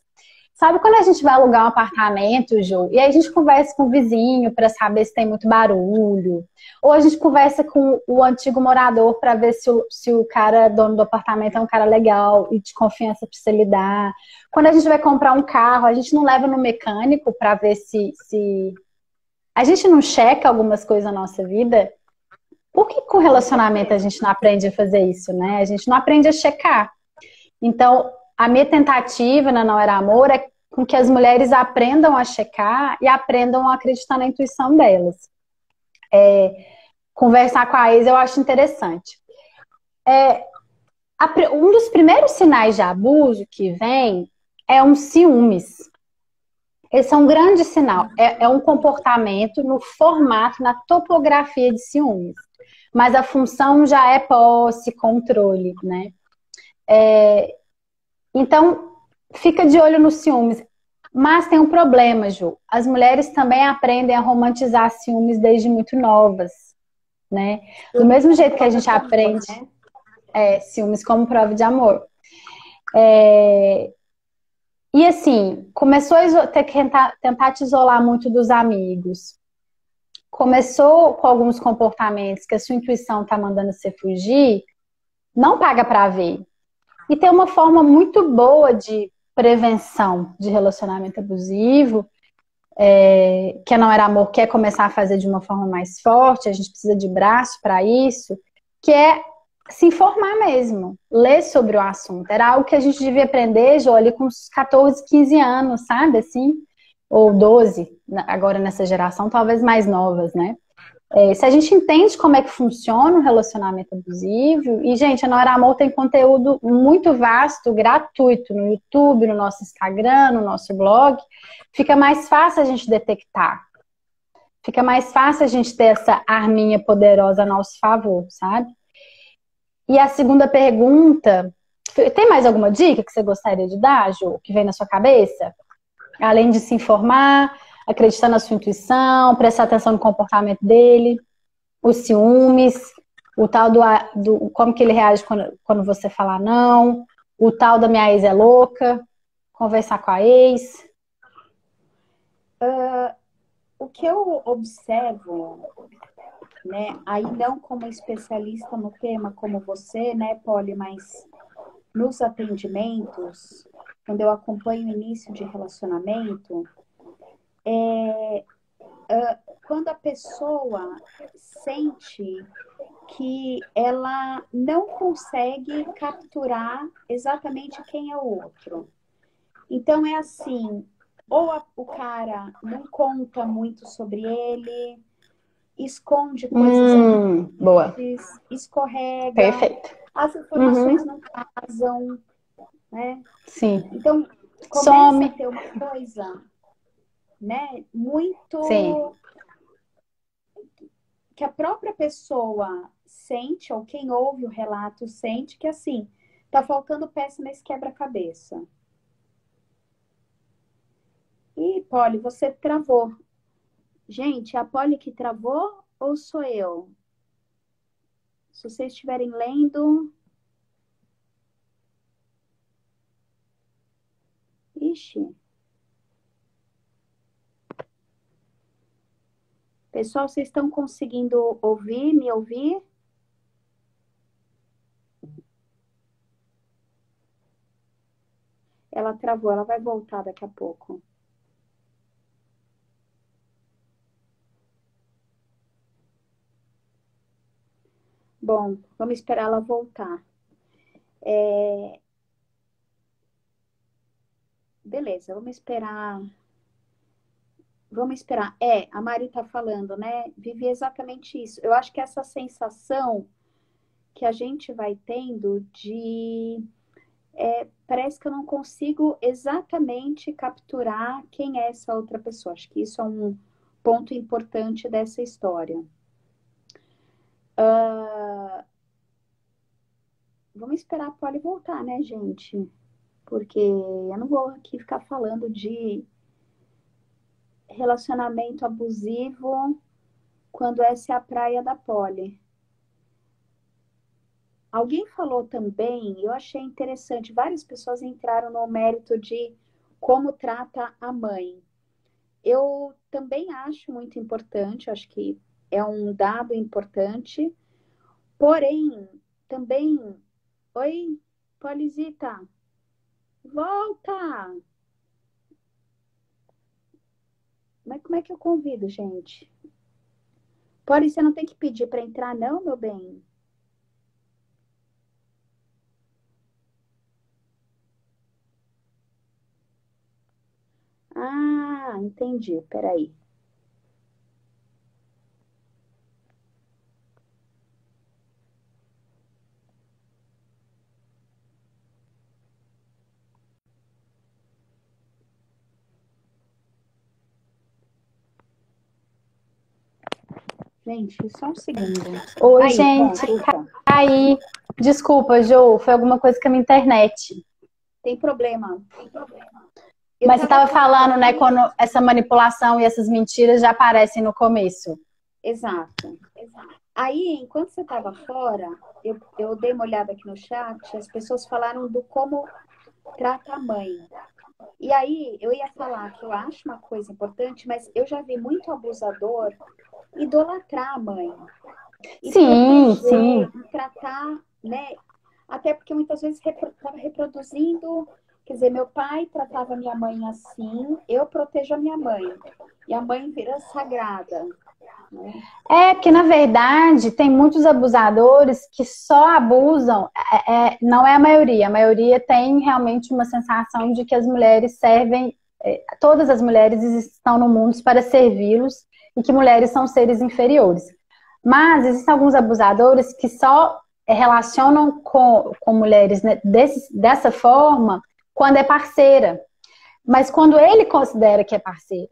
Sabe quando a gente vai alugar um apartamento, Ju, e aí a gente conversa com o vizinho para saber se tem muito barulho, ou a gente conversa com o antigo morador para ver se o cara, dono do apartamento, é um cara legal e de confiança para você lidar. Quando a gente vai comprar um carro, a gente não leva no mecânico para ver se... A gente não checa algumas coisas na nossa vida. Por que com relacionamento a gente não aprende a fazer isso, né? A gente não aprende a checar. Então, a minha tentativa na Não Era Amor é com que as mulheres aprendam a checar e aprendam a acreditar na intuição delas. Conversar com a ex eu acho interessante. Um dos primeiros sinais de abuso que vem é um ciúmes. Esse é um grande sinal. É um comportamento no formato, na topografia de ciúmes. Mas a função já é posse, controle, né? Então, fica de olho nos ciúmes. Mas tem um problema, Ju. As mulheres também aprendem a romantizar ciúmes desde muito novas, né? Do mesmo jeito que a gente aprende ciúmes como prova de amor. E assim, começou a ter que tentar te isolar muito dos amigos. Começou com alguns comportamentos que a sua intuição tá mandando você fugir, não paga pra ver. E tem uma forma muito boa de prevenção de relacionamento abusivo, que Não Era Amor quer começar a fazer de uma forma mais forte, a gente precisa de braço para isso, que é se informar mesmo, ler sobre o assunto. Era algo que a gente devia aprender, Jô, ali com uns 14, 15 anos, sabe, assim? Ou 12, agora nessa geração, talvez mais novas, né? Se a gente entende como é que funciona o relacionamento abusivo, e, gente, a Não Era Amor tem conteúdo muito vasto, gratuito, no YouTube, no nosso Instagram, no nosso blog, fica mais fácil a gente detectar. Fica mais fácil a gente ter essa arminha poderosa a nosso favor, sabe? E a segunda pergunta, tem mais alguma dica que você gostaria de dar, Ju, que vem na sua cabeça? Além de se informar, acreditar na sua intuição, prestar atenção no comportamento dele, os ciúmes, o tal do como que ele reage quando você falar não, o tal da minha ex é louca, conversar com a ex. O que eu observo, né, aí não como especialista no tema como você, né, Polly, mas nos atendimentos, quando eu acompanho o início de relacionamento, quando a pessoa sente que ela não consegue capturar exatamente quem é o outro. Então é assim, o cara não conta muito sobre ele, esconde coisas Boa. escorrega, Perfeito. as informações não casam, né? Sim. Então começa Some. a ter uma coisa, né, muito Sim. que a própria pessoa sente, ou quem ouve o relato sente, que assim, tá faltando peça nesse quebra-cabeça. E, Polly, você travou. Gente, é a Polly que travou ou sou eu? Se vocês estiverem lendo... Ixi. Pessoal, vocês estão conseguindo ouvir, me ouvir? Ela travou, ela vai voltar daqui a pouco. Bom, vamos esperar ela voltar. Beleza, vamos esperar. Vamos esperar. A Mari tá falando, né? Vivi exatamente isso. Eu acho que essa sensação que a gente vai tendo de... parece que eu não consigo exatamente capturar quem é essa outra pessoa. Acho que isso é um ponto importante dessa história. Vamos esperar a Polly voltar, né, gente? Porque eu não vou aqui ficar falando de relacionamento abusivo quando essa é a praia da Polly. Alguém falou também, eu achei interessante, várias pessoas entraram no mérito de como trata a mãe. Eu também acho muito importante, acho que é um dado importante, porém, também... Oi, Polisita, volta! Mas como é que eu convido, gente? Poli, você não tem que pedir para entrar, não, meu bem? Ah, entendi. Peraí. Gente, só um segundo. Oi, Aí, gente, pronto. caí. Desculpa, Jo, foi alguma coisa com a minha internet. Tem problema. Mas você estava falando, né, quando essa manipulação e essas mentiras já aparecem no começo. Exato. Aí, enquanto você estava fora, eu dei uma olhada aqui no chat, as pessoas falaram do como trata a mãe. E aí, eu ia falar que eu acho uma coisa importante, mas eu já vi muito abusador idolatrar a mãe. E Sim, proteger, sim. e tratar, né? Até porque muitas vezes estava reproduzindo. Quer dizer, meu pai tratava minha mãe assim, eu protejo a minha mãe. E a mãe vira sagrada. Né? É, porque na verdade tem muitos abusadores que só abusam, não é a maioria tem realmente uma sensação de que as mulheres servem, todas as mulheres estão no mundo para servi-los e que mulheres são seres inferiores. Mas existem alguns abusadores que só relacionam com mulheres, né, dessa forma quando é parceira. Mas quando ele considera que é parceira,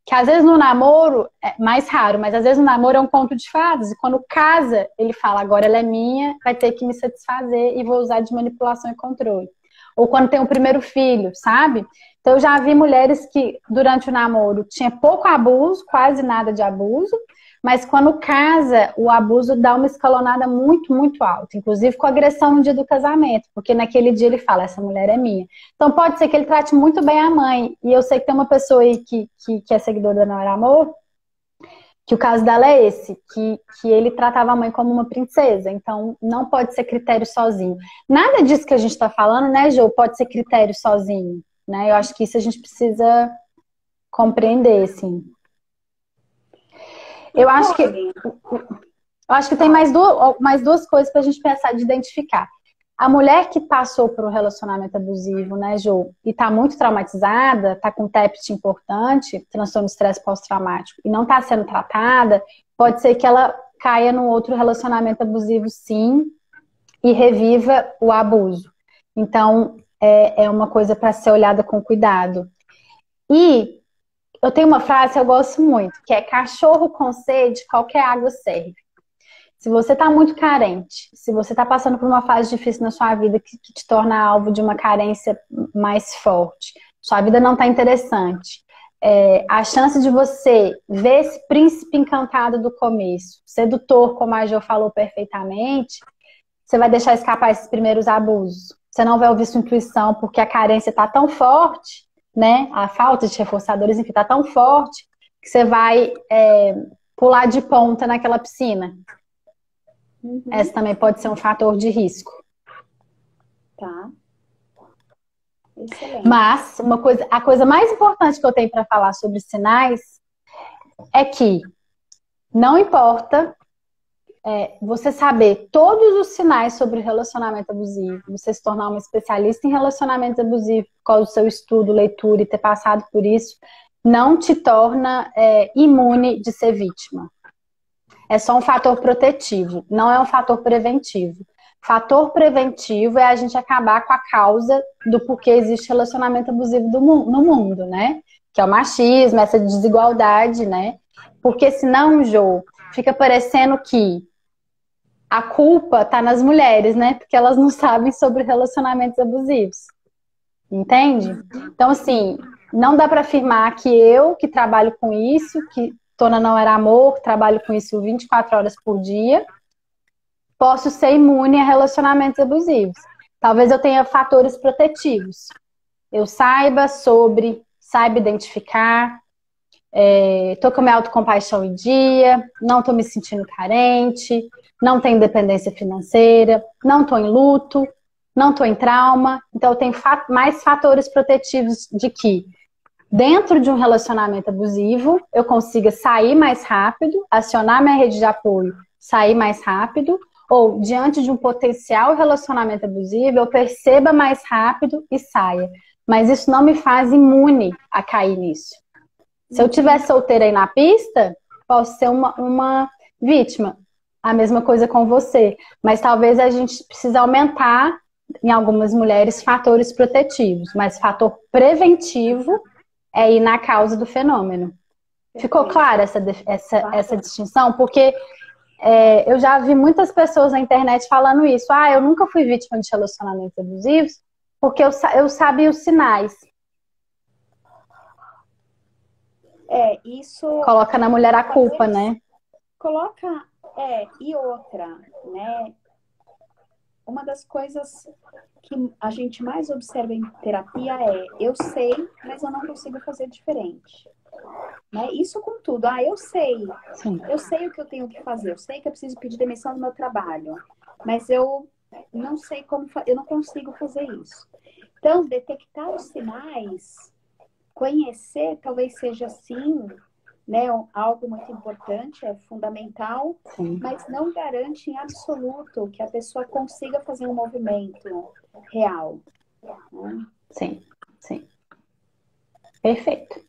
que às vezes no namoro é mais raro, mas às vezes no namoro é um conto de fadas. E quando casa, ele fala, agora ela é minha, vai ter que me satisfazer e vou usar de manipulação e controle. Ou quando tem o primeiro filho, sabe? Então eu já vi mulheres que durante o namoro tinha pouco abuso, quase nada de abuso, mas quando casa, o abuso dá uma escalonada muito, muito alta. Inclusive com agressão no dia do casamento, porque naquele dia ele fala, essa mulher é minha. Então pode ser que ele trate muito bem a mãe. E eu sei que tem uma pessoa aí que é seguidora da Não Era Amor, que o caso dela é esse, que ele tratava a mãe como uma princesa. Então não pode ser critério sozinho. Nada disso que a gente está falando, né, Jô, pode ser critério sozinho. Né? Eu acho que isso a gente precisa compreender, assim. Eu acho que tem mais duas coisas para a gente pensar de identificar. A mulher que passou por um relacionamento abusivo, né, Jô, e está muito traumatizada, está com TEPT importante, transtorno de estresse pós-traumático, e não está sendo tratada, pode ser que ela caia num outro relacionamento abusivo, sim, e reviva o abuso. Então, é uma coisa para ser olhada com cuidado. E eu tenho uma frase que eu gosto muito, que é cachorro com sede, qualquer água serve. Se você está muito carente, se você está passando por uma fase difícil na sua vida que te torna alvo de uma carência mais forte, sua vida não está interessante, a chance de você ver esse príncipe encantado do começo, sedutor, como a Jo falou perfeitamente, você vai deixar escapar esses primeiros abusos. Você não vai ouvir sua intuição porque a carência está tão forte, né? A falta de reforçadores, enfim, está tão forte que você vai pular de ponta naquela piscina. Uhum. Essa também pode ser um fator de risco. Tá. Excelente. Mas a coisa mais importante que eu tenho para falar sobre sinais é que não importa você saber todos os sinais sobre relacionamento abusivo, você se tornar uma especialista em relacionamento abusivo por causa do seu estudo, leitura e ter passado por isso, não te torna imune de ser vítima. É só um fator protetivo, não é um fator preventivo. Fator preventivo é a gente acabar com a causa do porquê existe relacionamento abusivo no mundo, né? Que é o machismo, essa desigualdade, né? Porque senão, Jô, fica parecendo que a culpa tá nas mulheres, né? Porque elas não sabem sobre relacionamentos abusivos. Entende? Então, assim, não dá para afirmar que eu, que trabalho com isso, que tô na Não Era Amor, trabalho com isso 24 horas por dia, posso ser imune a relacionamentos abusivos. Talvez eu tenha fatores protetivos, eu saiba identificar, tô com a minha autocompaixão em dia, não tô me sentindo carente, não tenho dependência financeira, não tô em luto, não tô em trauma. Então, eu tenho mais fatores protetivos de que dentro de um relacionamento abusivo, eu consiga sair mais rápido, acionar minha rede de apoio, sair mais rápido, ou diante de um potencial relacionamento abusivo, eu perceba mais rápido e saia. Mas isso não me faz imune a cair nisso. Se eu estiver solteira aí na pista, posso ser uma vítima. A mesma coisa com você. Mas talvez a gente precise aumentar, em algumas mulheres, fatores protetivos. Mas fator preventivo é ir na causa do fenômeno. Ficou clara essa distinção? Porque eu já vi muitas pessoas na internet falando isso. Ah, eu nunca fui vítima de relacionamentos abusivos porque eu sabia os sinais. Isso... Coloca na mulher a culpa, né? Coloca... e outra, né? Uma das coisas que a gente mais observa em terapia eu sei, mas eu não consigo fazer diferente. Né? Isso com tudo. Eu sei. Sim. Eu sei o que eu tenho que fazer. Eu sei que eu preciso pedir demissão do meu trabalho. Mas eu não sei como... Eu não consigo fazer isso. Então, detectar os sinais, conhecer, talvez seja assim, né? Algo muito importante, é fundamental, sim, mas não garante em absoluto que a pessoa consiga fazer um movimento real. Né? Sim, sim. Perfeito.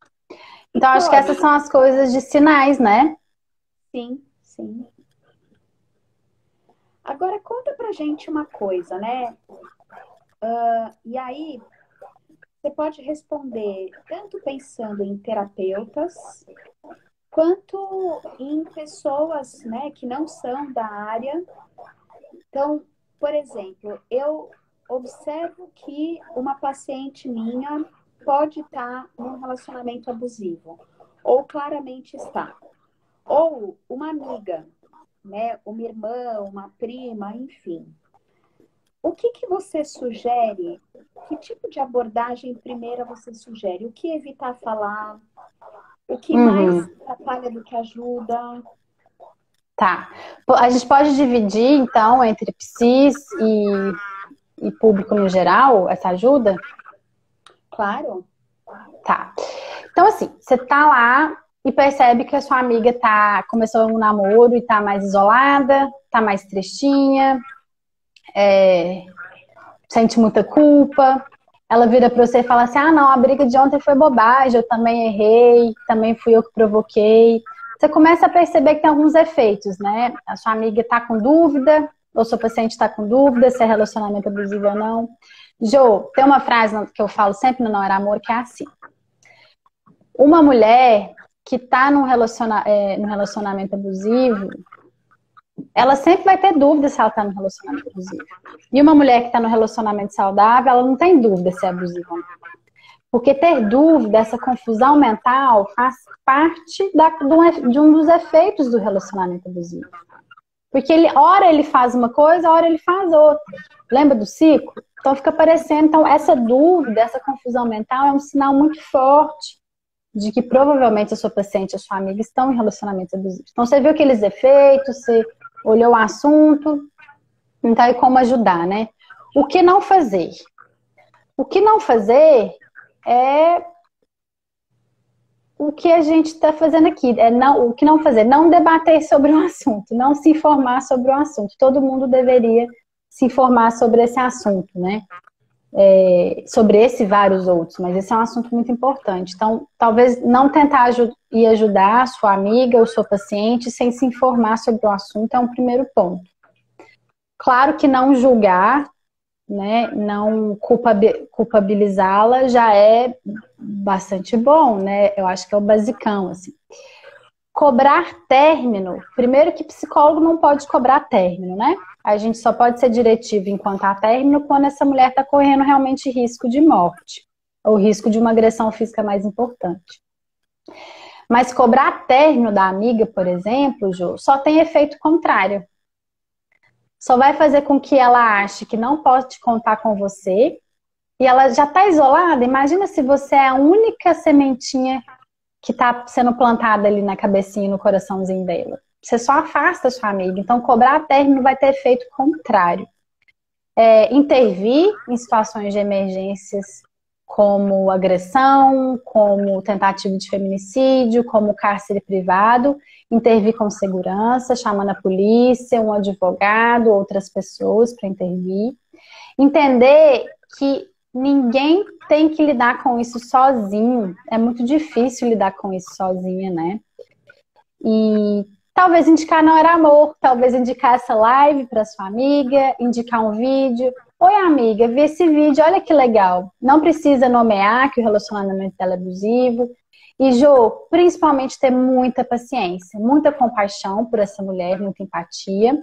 Então, acho que essas são as coisas de sinais, né? Sim, sim. Agora, conta pra gente uma coisa, né? E aí, você pode responder tanto pensando em terapeutas, quanto em pessoas, né, que não são da área. Então, por exemplo, eu observo que uma paciente minha pode estar num relacionamento abusivo, ou claramente está. Ou uma amiga, né, uma irmã, uma prima, enfim. O que você sugere? Que tipo de abordagem primeira você sugere? O que evitar falar? O que mais atrapalha do que ajuda? Tá. A gente pode dividir, então, entre psis e público no geral, essa ajuda? Claro. Tá. Então, assim, você tá lá e percebe que a sua amiga começou um namoro e tá mais isolada, tá mais tristinha, sente muita culpa. Ela vira pra você e fala assim, ah, não, a briga de ontem foi bobagem, eu também errei, também fui eu que provoquei. Você começa a perceber que tem alguns efeitos, né? A sua amiga tá com dúvida, ou seu paciente tá com dúvida se é relacionamento abusivo ou não. Jo, tem uma frase que eu falo sempre no Não Era Amor, que é assim. Uma mulher que tá num relacionamento abusivo, ela sempre vai ter dúvida se ela tá num relacionamento abusivo. E uma mulher que tá num relacionamento saudável, ela não tem dúvida se é abusivo ou não. Porque ter dúvida, essa confusão mental, faz parte de um dos efeitos do relacionamento abusivo. Porque ora ele faz uma coisa, ora ele faz outra. Lembra do ciclo? Então fica parecendo. Então essa dúvida, essa confusão mental é um sinal muito forte de que provavelmente a sua paciente, a sua amiga estão em relacionamentos abusivos. Então você viu aqueles efeitos, você olhou o assunto, então é como ajudar, né? O que não fazer? O que não fazer é o que a gente está fazendo aqui. O que não fazer? Não debater sobre o assunto, não se informar sobre o assunto. Todo mundo deveria se informar sobre esse assunto, né? Sobre esse e vários outros, mas esse é um assunto muito importante. Então, talvez não tentar ir ajudar a sua amiga ou sua paciente sem se informar sobre o assunto é um primeiro ponto. Claro que não julgar, né, não culpabilizá-la já é bastante bom, né? Eu acho que é o basicão, assim. Cobrar término, primeiro que psicólogo não pode cobrar término, né? A gente só pode ser diretivo enquanto há término quando essa mulher está correndo realmente risco de morte, ou risco de uma agressão física mais importante. Mas cobrar término da amiga, por exemplo, Jô, só tem efeito contrário. Só vai fazer com que ela ache que não pode contar com você e ela já está isolada, imagina se você é a única sementinha que está sendo plantada ali na cabecinha e no coraçãozinho dela. Você só afasta a sua amiga. Então, cobrar término vai ter efeito contrário. Intervir em situações de emergências como agressão, como tentativa de feminicídio, como cárcere privado, intervir com segurança, chamando a polícia, um advogado, outras pessoas para intervir. Entender que ninguém tem que lidar com isso sozinho. É muito difícil lidar com isso sozinha, né? E talvez indicar Não Era Amor, talvez indicar essa live para sua amiga, indicar um vídeo. Oi, amiga, vi esse vídeo, olha que legal. Não precisa nomear que o relacionamento dela é abusivo. E, Jô, principalmente ter muita paciência, muita compaixão por essa mulher, muita empatia,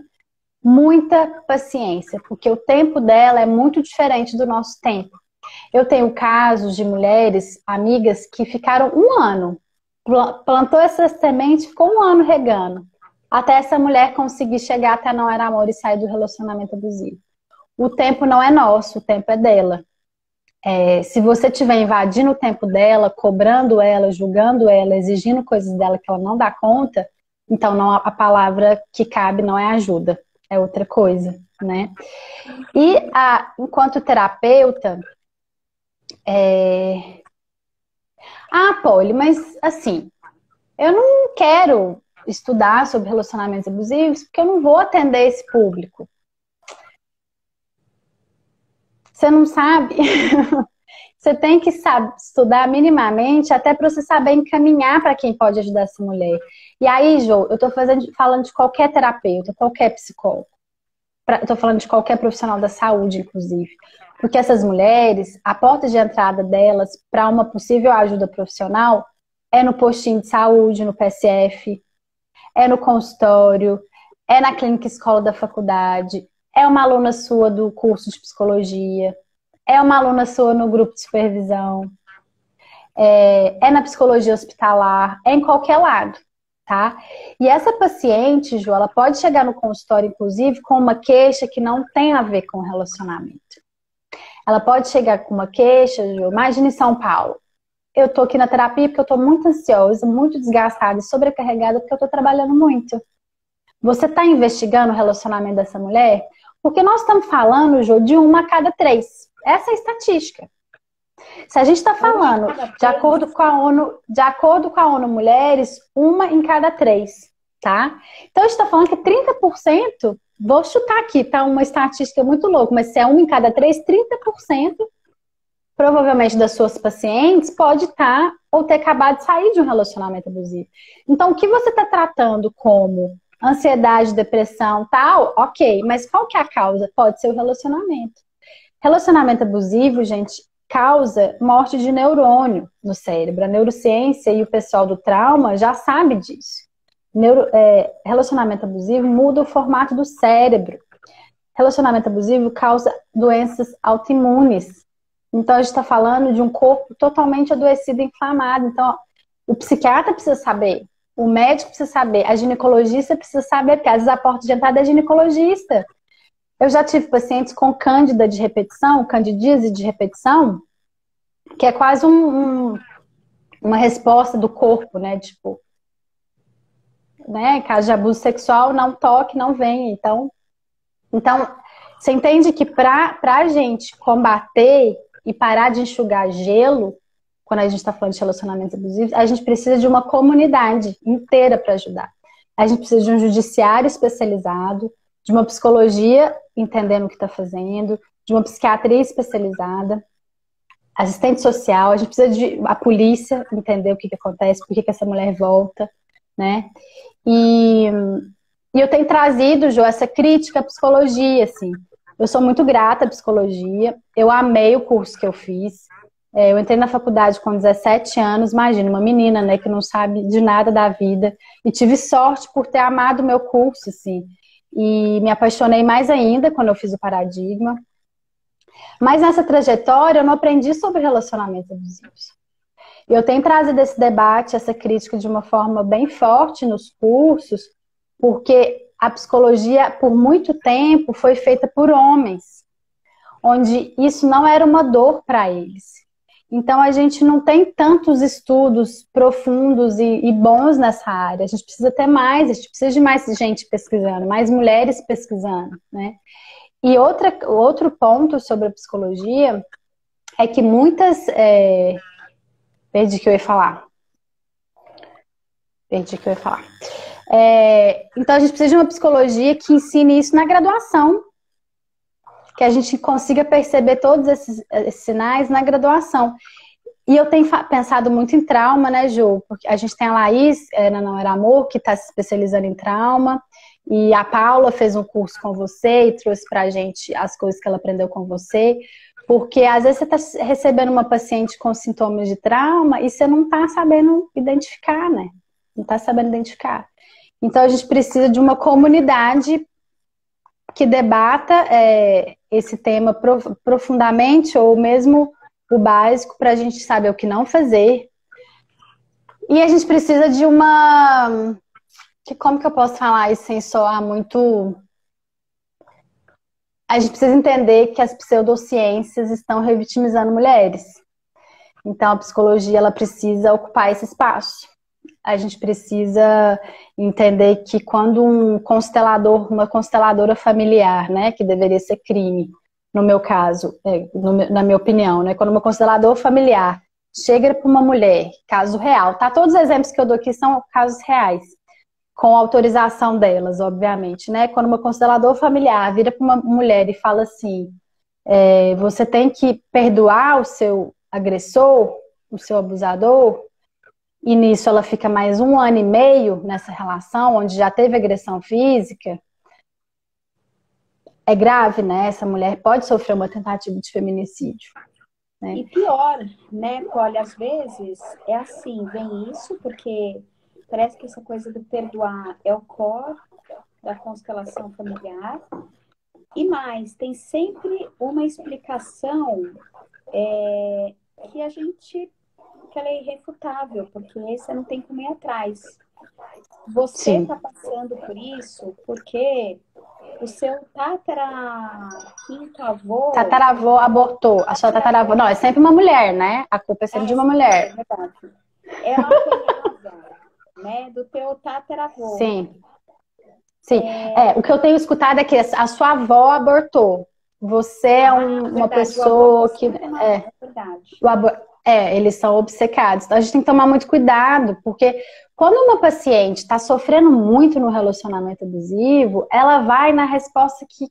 muita paciência, porque o tempo dela é muito diferente do nosso tempo. Eu tenho casos de mulheres, amigas, que ficaram um ano, plantou essa semente, ficou um ano regando, até essa mulher conseguir chegar até Não Era Amor e sair do relacionamento abusivo. O tempo não é nosso, o tempo é dela. Se você estiver invadindo o tempo dela, cobrando ela, julgando ela, exigindo coisas dela que ela não dá conta, então não, a palavra que cabe não é ajuda, é outra coisa, né? E enquanto terapeuta, Polly, mas assim, eu não quero estudar sobre relacionamentos abusivos porque eu não vou atender esse público. Você não sabe? Você tem que estudar minimamente até para você saber encaminhar para quem pode ajudar essa mulher. E aí, Jô, eu estou falando de qualquer terapeuta, qualquer psicólogo. Estou falando de qualquer profissional da saúde, inclusive. Porque essas mulheres, a porta de entrada delas para uma possível ajuda profissional é no postinho de saúde, no PSF, é no consultório, é na clínica escola da faculdade, é uma aluna sua do curso de psicologia, é uma aluna sua no grupo de supervisão, é na psicologia hospitalar, é em qualquer lado, tá? E essa paciente, Ju, ela pode chegar no consultório, inclusive, com uma queixa que não tem a ver com relacionamento. Ela pode chegar com uma queixa, Ju, imagina em São Paulo. Eu tô aqui na terapia porque eu tô muito ansiosa, muito desgastada e sobrecarregada porque eu tô trabalhando muito. Você tá investigando o relacionamento dessa mulher? Porque nós estamos falando, Ju, de 1 a cada 3. Essa é a estatística. Se a gente está falando, de acordo com a ONU Mulheres, 1 em cada 3, tá? Então a gente está falando que 30%, vou chutar aqui, tá? Uma estatística muito louca, mas se é 1 em cada 3, 30%, provavelmente das suas pacientes, pode estar ou ter acabado de sair de um relacionamento abusivo. Então, o que você está tratando como ansiedade, depressão, tal, ok, mas qual que é a causa? Pode ser o relacionamento. Relacionamento abusivo, gente, causa morte de neurônio no cérebro. A neurociência e o pessoal do trauma já sabe disso. Relacionamento abusivo muda o formato do cérebro. Relacionamento abusivo causa doenças autoimunes. Então, a gente está falando de um corpo totalmente adoecido e inflamado. Então, o psiquiatra precisa saber, o médico precisa saber, a ginecologista precisa saber, porque às vezes a porta de entrada é ginecologista. Eu já tive pacientes com cândida de repetição, candidíase de repetição, que é quase uma resposta do corpo, né? Tipo, né? Caso de abuso sexual, não toque, não venha. Então você entende que para a gente combater e parar de enxugar gelo, quando a gente está falando de relacionamentos abusivos, a gente precisa de uma comunidade inteira para ajudar. A gente precisa de um judiciário especializado, de uma psicologia entendendo o que está fazendo, de uma psiquiatria especializada, assistente social, a gente precisa de a polícia entender o que acontece, por que essa mulher volta, né? E eu tenho trazido, Jô, essa crítica à psicologia, assim. Eu sou muito grata à psicologia, eu amei o curso que eu fiz. Eu entrei na faculdade com 17 anos, imagina, uma menina, né, que não sabe de nada da vida, e tive sorte por ter amado o meu curso, assim. E me apaixonei mais ainda quando eu fiz o Paradigma. Mas nessa trajetória eu não aprendi sobre relacionamentos abusivos. Eu tenho trazido esse debate, essa crítica de uma forma bem forte nos cursos, porque a psicologia, por muito tempo, foi feita por homens. onde isso não era uma dor para eles. Então, a gente não tem tantos estudos profundos e bons nessa área. A gente precisa ter mais, a gente precisa de mais gente pesquisando, mais mulheres pesquisando, né? E outro ponto sobre a psicologia é que muitas... Perdi o que eu ia falar. Então, a gente precisa de uma psicologia que ensine isso na graduação, que a gente consiga perceber todos esses sinais na graduação. E eu tenho pensado muito em trauma, né, Jô? Porque a gente tem a Laís, na Não Era Amor, que está se especializando em trauma, e a Paula fez um curso com você e trouxe pra gente as coisas que ela aprendeu com você, porque às vezes você está recebendo uma paciente com sintomas de trauma e você não está sabendo identificar, né? Não está sabendo identificar. Então a gente precisa de uma comunidade que debata esse tema profundamente, ou mesmo o básico, para a gente saber o que não fazer. E a gente precisa de uma... Como que eu posso falar isso sem soar muito... A gente precisa entender que as pseudociências estão revitimizando mulheres. Então a psicologia, ela precisa ocupar esse espaço. A gente precisa entender que quando um constelador, uma consteladora familiar, né, que deveria ser crime, no meu caso, na minha opinião, né, quando uma consteladora familiar chega para uma mulher, caso real, tá? Todos os exemplos que eu dou aqui são casos reais, com autorização delas, obviamente, né? Quando uma consteladora familiar vira para uma mulher e fala assim, você tem que perdoar o seu agressor, o seu abusador. E nisso ela fica mais 1 ano e meio nessa relação, onde já teve agressão física. É grave, né? Essa mulher pode sofrer uma tentativa de feminicídio. Né? E pior, né, Polly? Às vezes é assim, vem isso, porque parece que essa coisa do perdoar é o core da constelação familiar. E mais, tem sempre uma explicação que a gente... que ela é irrefutável, porque você não tem como ir atrás. Você está passando por isso porque o seu tataravô abortou. A sua tataravô... Não, é sempre uma mulher, né? A culpa é sempre de uma mulher. É verdade. Ela apanhava, né, do teu tataravô. Sim. O que eu tenho escutado é que a sua avó abortou. Você é uma pessoa que... É verdade. Eles são obcecados. Então, a gente tem que tomar muito cuidado, porque quando uma paciente está sofrendo muito no relacionamento abusivo, ela vai na resposta que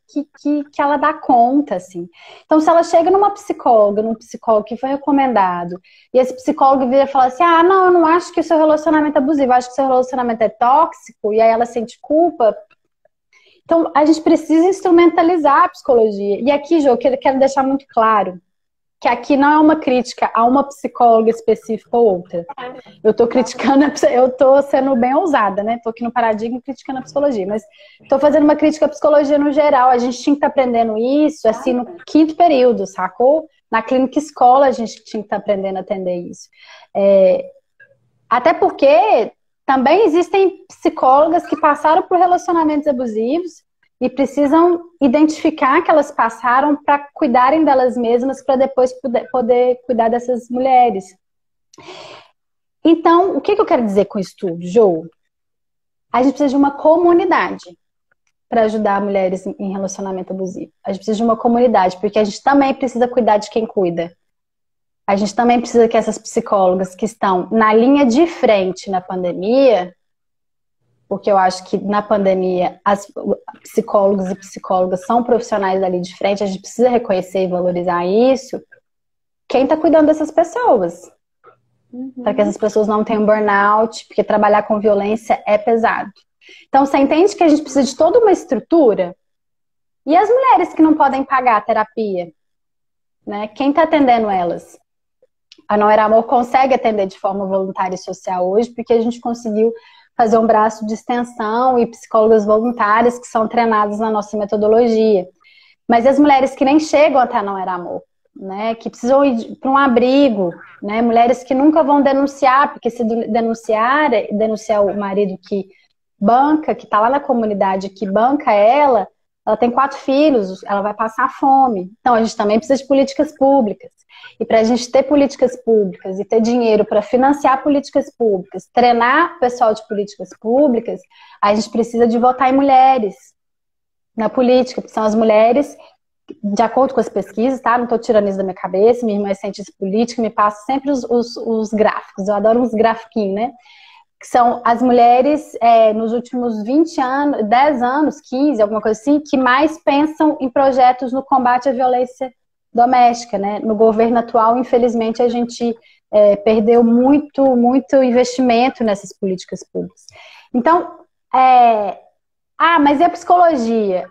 ela dá conta, assim. Então, se ela chega num psicólogo que foi recomendado, e esse psicólogo vira e fala assim, não, eu não acho que o seu relacionamento é abusivo, eu acho que o seu relacionamento é tóxico, e aí ela sente culpa. Então, a gente precisa instrumentalizar a psicologia. E aqui, Jô, eu quero deixar muito claro que aqui não é uma crítica a uma psicóloga específica ou outra. Eu tô criticando, eu tô sendo bem ousada, né? Tô aqui no paradigma criticando a psicologia, mas tô fazendo uma crítica à psicologia no geral. A gente tinha que estar aprendendo isso, assim, no 5º período, sacou? Na clínica escola a gente tinha que estar aprendendo a atender isso. Até porque também existem psicólogas que passaram por relacionamentos abusivos e precisam identificar que elas passaram para cuidarem delas mesmas, para depois poder cuidar dessas mulheres. Então, o que eu quero dizer com isso tudo, Jô? A gente precisa de uma comunidade para ajudar mulheres em relacionamento abusivo. A gente precisa de uma comunidade, porque a gente também precisa cuidar de quem cuida. A gente também precisa que essas psicólogas que estão na linha de frente na pandemia... Porque eu acho que na pandemia as psicólogos e psicólogas são profissionais ali de frente, a gente precisa reconhecer e valorizar isso. Quem está cuidando dessas pessoas? Para que essas pessoas não tenham burnout, porque trabalhar com violência é pesado. Então você entende que a gente precisa de toda uma estrutura? E as mulheres que não podem pagar a terapia? Né? Quem está atendendo elas? A Não Era Amor consegue atender de forma voluntária e social hoje, porque a gente conseguiu fazer um braço de extensão e psicólogas voluntárias que são treinadas na nossa metodologia. Mas as mulheres que nem chegam até a Não Era Amor, né, que precisam ir para um abrigo, né, mulheres que nunca vão denunciar, porque se denunciar o marido que banca, que está lá na comunidade, que banca ela, ela tem 4 filhos, ela vai passar fome. Então, a gente também precisa de políticas públicas. E para a gente ter políticas públicas e ter dinheiro para financiar políticas públicas, treinar o pessoal de políticas públicas, a gente precisa de votar em mulheres na política, porque são as mulheres, de acordo com as pesquisas, tá? Não estou tirando isso da minha cabeça, minha irmã é cientista política, me passa sempre os gráficos, eu adoro uns grafiquinhos, né? Que são as mulheres nos últimos 20 anos, 10 anos, 15, alguma coisa assim, que mais pensam em projetos no combate à violência doméstica, né? No governo atual, infelizmente, a gente perdeu muito investimento nessas políticas públicas. Então, mas e a psicologia?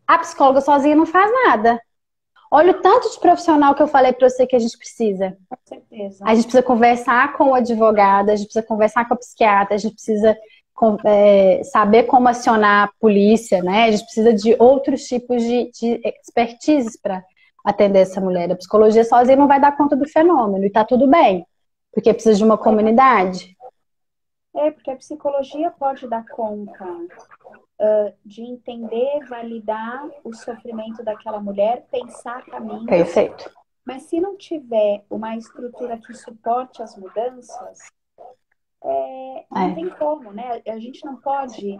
A psicóloga sozinha não faz nada. Olha o tanto de profissional que eu falei para você que a gente precisa. Com certeza. A gente precisa conversar com o advogado, a gente precisa conversar com a psiquiatra, a gente precisa saber como acionar a polícia, né? A gente precisa de outros tipos de expertises para atender essa mulher. A psicologia sozinha não vai dar conta do fenômeno, e tá tudo bem, porque precisa de uma comunidade. Porque a psicologia pode dar conta de entender, validar o sofrimento daquela mulher, pensar caminhos. Perfeito. Mas se não tiver uma estrutura que suporte as mudanças, não tem como, né? A gente não pode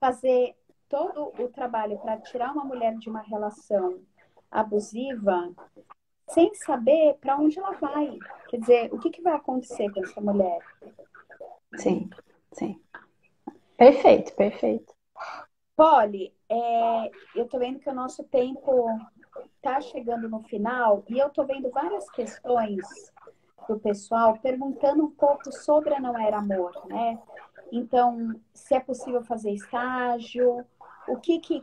fazer todo o trabalho para tirar uma mulher de uma relação abusiva sem saber para onde ela vai. Quer dizer, o que vai acontecer com essa mulher? Sim, sim. Perfeito, perfeito. Polly, eu tô vendo que o nosso tempo tá chegando no final e eu tô vendo várias questões do pessoal perguntando um pouco sobre a Não Era Amor, né? Então, se é possível fazer estágio,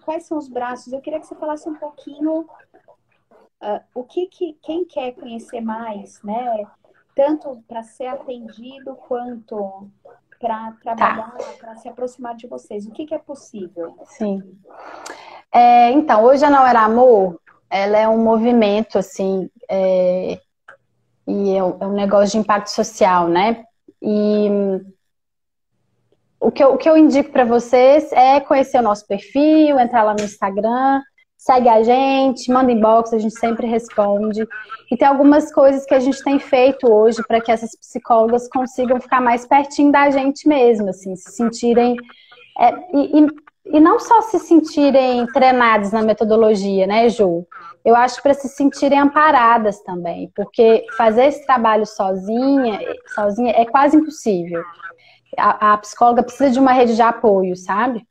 quais são os braços? Eu queria que você falasse um pouquinho quem quer conhecer mais, né? Tanto para ser atendido quanto para trabalhar, para se aproximar de vocês. O que é possível? Sim. Então, hoje a Não Era Amor, ela é um movimento, assim, e é um negócio de impacto social, né? E o que eu indico para vocês é conhecer o nosso perfil, entrar lá no Instagram, segue a gente, manda inbox, a gente sempre responde. E tem algumas coisas que a gente tem feito hoje para que essas psicólogas consigam ficar mais pertinho da gente mesmo, assim, se sentirem... E não só se sentirem treinadas na metodologia, né, Ju? Eu acho para se sentirem amparadas também, porque fazer esse trabalho sozinha é quase impossível. A psicóloga precisa de uma rede de apoio, sabe?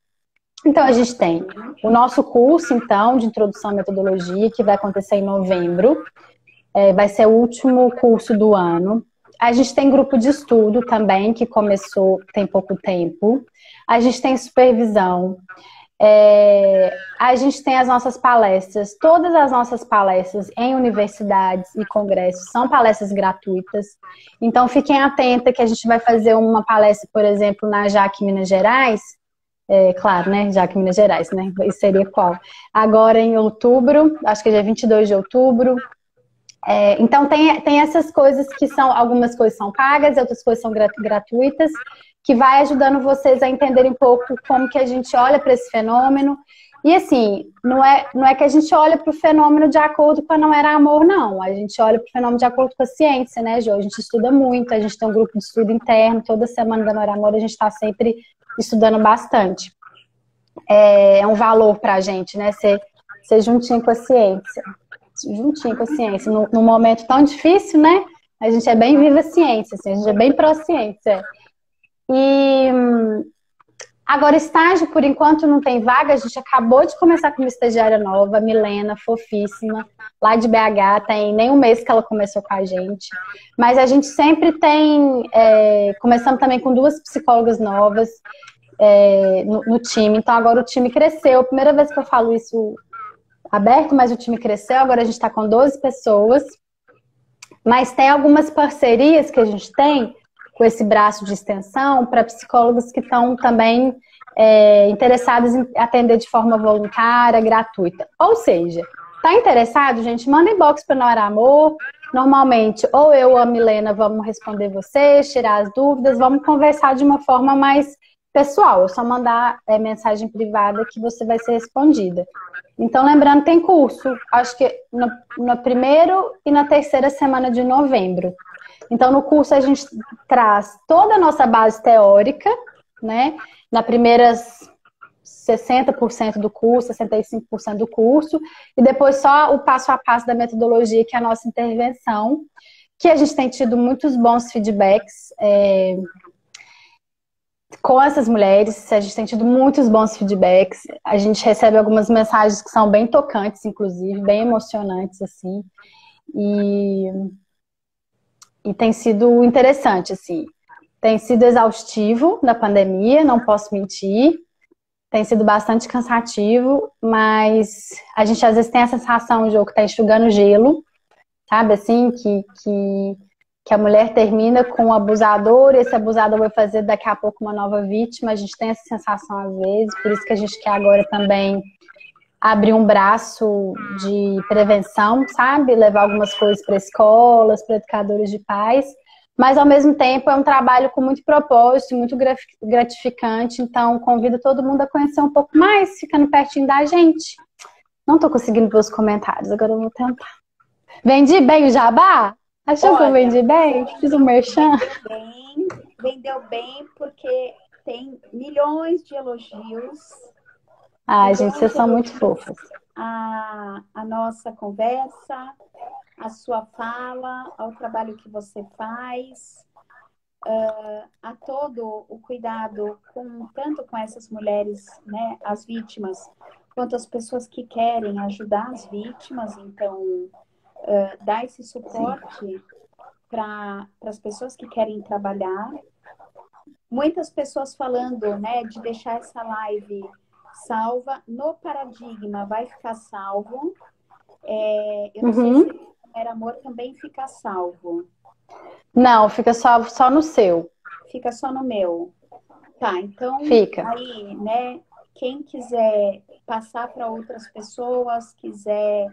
Então, a gente tem o nosso curso, então, de introdução à metodologia, que vai acontecer em novembro. Vai ser o último curso do ano. A gente tem grupo de estudo também, que começou tem pouco tempo. A gente tem supervisão. A gente tem as nossas palestras. Todas as nossas palestras em universidades e congressos são palestras gratuitas. Então, fiquem atentas que a gente vai fazer uma palestra, por exemplo, na JAC Minas Gerais. Claro, né? JAC Minas Gerais, né? Isso seria qual? Agora em outubro, acho que é dia 22 de outubro. Então tem essas coisas que são, algumas coisas são pagas, outras coisas são gratuitas, que vai ajudando vocês a entenderem um pouco como que a gente olha para esse fenômeno. E assim, não é que a gente olha para o fenômeno de acordo com a Não Era Amor, não. A gente olha para o fenômeno de acordo com a ciência, né, Jo? A gente estuda muito, a gente tem um grupo de estudo interno, toda semana da Não Era Amor a gente está sempre estudando bastante. É um valor para a gente, né, ser juntinho com a ciência. Juntinho com a ciência. Num momento tão difícil, né, a gente é bem viva a ciência, assim, a gente é bem pró-ciência. E agora, estágio, por enquanto, não tem vaga. A gente acabou de começar com uma estagiária nova, a Milena, fofíssima, lá de BH. Tem nem um mês que ela começou com a gente. Mas a gente sempre tem... começamos também com 2 psicólogas novas no time. Então, agora o time cresceu. Primeira vez que eu falo isso aberto, mas o time cresceu. Agora a gente está com 12 pessoas. Mas tem algumas parcerias que a gente tem com esse braço de extensão para psicólogos que estão também interessados em atender de forma voluntária, gratuita. Ou seja, está interessado, gente? Manda inbox para Não Era Amor. Normalmente, ou eu ou a Milena vamos responder vocês, tirar as dúvidas, vamos conversar de uma forma mais pessoal, é só mandar mensagem privada que você vai ser respondida. Então, lembrando, tem curso, acho que no primeiro e na terceira semana de novembro. Então, no curso a gente traz toda a nossa base teórica, né? Na primeira 60% do curso, 65% do curso, e depois só o passo a passo da metodologia, que é a nossa intervenção, que a gente tem tido muitos bons feedbacks com essas mulheres, a gente tem tido muitos bons feedbacks, a gente recebe algumas mensagens que são bem tocantes, inclusive, bem emocionantes, assim, e tem sido interessante, assim, tem sido exaustivo na pandemia, não posso mentir, tem sido bastante cansativo, mas a gente às vezes tem a sensação, Jô, que tá enxugando gelo, sabe, assim, que a mulher termina com o abusador, e esse abusador vai fazer daqui a pouco uma nova vítima, a gente tem essa sensação às vezes, por isso que a gente quer agora também abrir um braço de prevenção, sabe, levar algumas coisas para escolas, para educadores de pais, mas ao mesmo tempo é um trabalho com muito propósito, muito gratificante, então convido todo mundo a conhecer um pouco mais, ficando pertinho da gente. Não tô conseguindo ver os comentários, agora eu vou tentar. Vendi bem o jabá? Achou que eu vendi bem? Fiz um merchan? Vendeu bem porque tem milhões de elogios. Ai, gente, vocês são muito fofas. A nossa conversa, a sua fala, ao trabalho que você faz, a todo o cuidado tanto com essas mulheres, né, as vítimas, quanto as pessoas que querem ajudar as vítimas. Então, dar esse suporte para as pessoas que querem trabalhar. Muitas pessoas falando, né, de deixar essa live salva no Paradigma, vai ficar salvo. Eu não sei se Era Amor também fica salvo. Não, fica só no seu. Fica só no meu. Tá, então fica. Aí, né, quem quiser passar para outras pessoas, quiser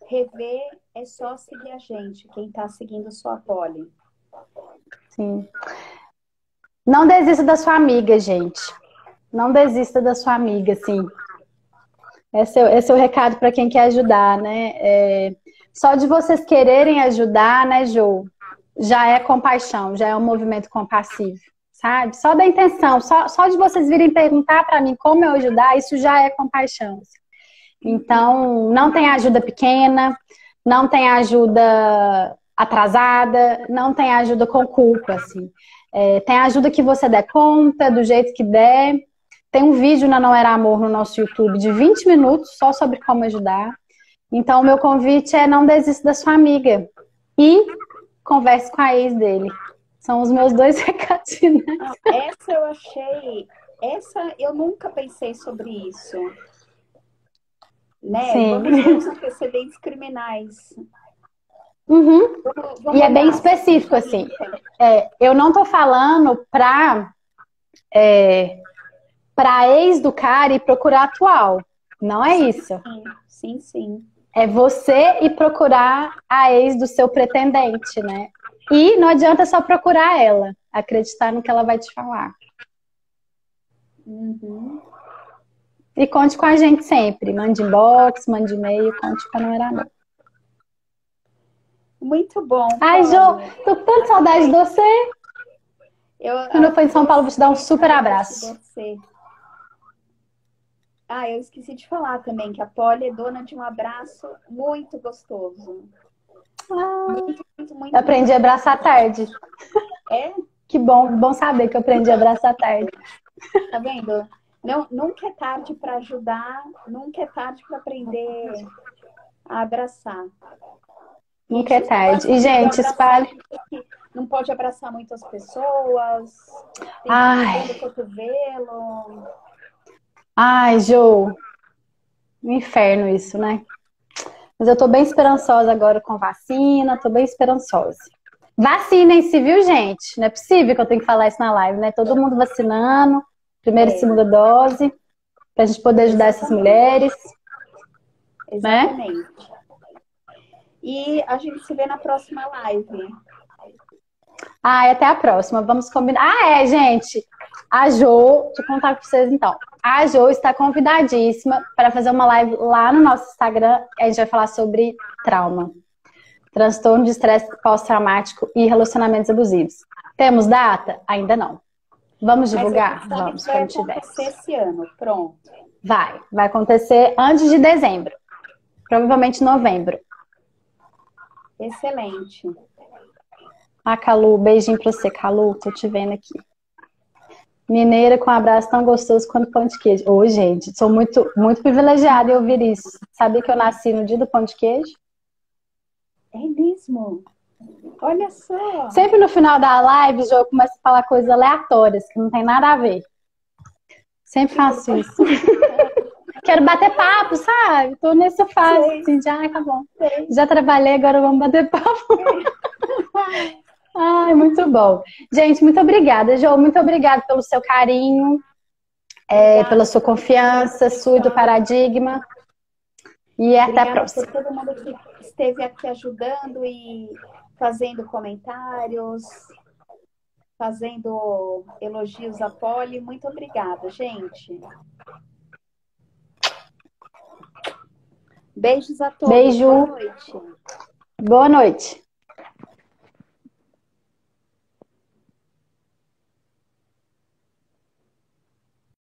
rever, é só seguir a gente, quem está seguindo sua Poli. Sim. Não desista da sua amiga, gente. Não desista da sua amiga, assim. Esse é o recado para quem quer ajudar, né? Só de vocês quererem ajudar, né, Jô? Já é compaixão, já é um movimento compassivo, sabe? Só da intenção, só de vocês virem perguntar para mim como eu ajudar, isso já é compaixão. Então, não tem ajuda pequena, não tem ajuda atrasada, não tem ajuda com culpa, assim. Tem ajuda que você der conta, do jeito que der. Tem um vídeo na Não Era Amor no nosso YouTube de 20 minutos só sobre como ajudar. Então, o meu convite é não desista da sua amiga e converse com a ex dele. São os meus 2 recadinhos. Essa eu nunca pensei sobre isso. Né? Sim. Vamos ver os antecedentes criminais. Vamos e é bem específico, assim. Eu não tô falando pra ex do cara e procurar atual. Não é isso. Sim. É você ir procurar a ex do seu pretendente, né? E não adianta só procurar ela. Acreditar no que ela vai te falar. E conte com a gente sempre. Mande inbox, mande e-mail, conte com a Não Era Amor. Muito bom. Ai, Jô, tô com tanta saudade de você. Quando eu for em São Paulo, vou te dar um super abraço. Eu esqueci de falar também que a Poli é dona de um abraço muito gostoso. Eu aprendi a abraçar à tarde. Que bom saber que eu aprendi a abraçar à tarde. Tá vendo? Não, nunca é tarde para ajudar, nunca é tarde para aprender a abraçar. Nunca é tarde. E, gente, espalhe. Não pode abraçar muitas pessoas. Tem que no cotovelo. Ai, Jô. Um inferno isso, né? Mas eu tô bem esperançosa agora com vacina, tô bem esperançosa. Vacinem-se, viu, gente? Não é possível que eu tenha que falar isso na live, né? Todo mundo vacinando, primeira e segunda dose, pra gente poder ajudar essas mulheres. Exatamente. Né? E a gente se vê na próxima live. Até a próxima. Vamos combinar. Gente. A Jo, deixa eu contar para vocês então. A Jo está convidadíssima para fazer uma live lá no nosso Instagram. A gente vai falar sobre trauma, transtorno de estresse pós-traumático e relacionamentos abusivos. Temos data? Ainda não. Vamos divulgar? Vamos, quando tiver. Vai acontecer esse ano, pronto. Vai acontecer antes de dezembro. Provavelmente novembro. Excelente. Calu, beijinho pra você, Calu. Tô te vendo aqui. Mineira com um abraço tão gostoso quanto pão de queijo. Ô, gente, sou muito, muito privilegiada em ouvir isso. Sabia que eu nasci no dia do pão de queijo? É mesmo? Olha só. Sempre no final da live, eu começo a falar coisas aleatórias, que não tem nada a ver. Sempre faço isso. Quero bater papo, sabe? Tô nessa fase, assim, já, tá bom. Já trabalhei, agora vamos bater papo. Ai, muito bom. Gente, muito obrigada, Jo. Muito obrigada pelo seu carinho, pela sua confiança, sua e do Paradigma. E até a próxima. Por todo mundo que esteve aqui ajudando e fazendo comentários, fazendo elogios a Poli. Muito obrigada, gente. Beijos a todos. Beijo. Boa noite. Boa noite.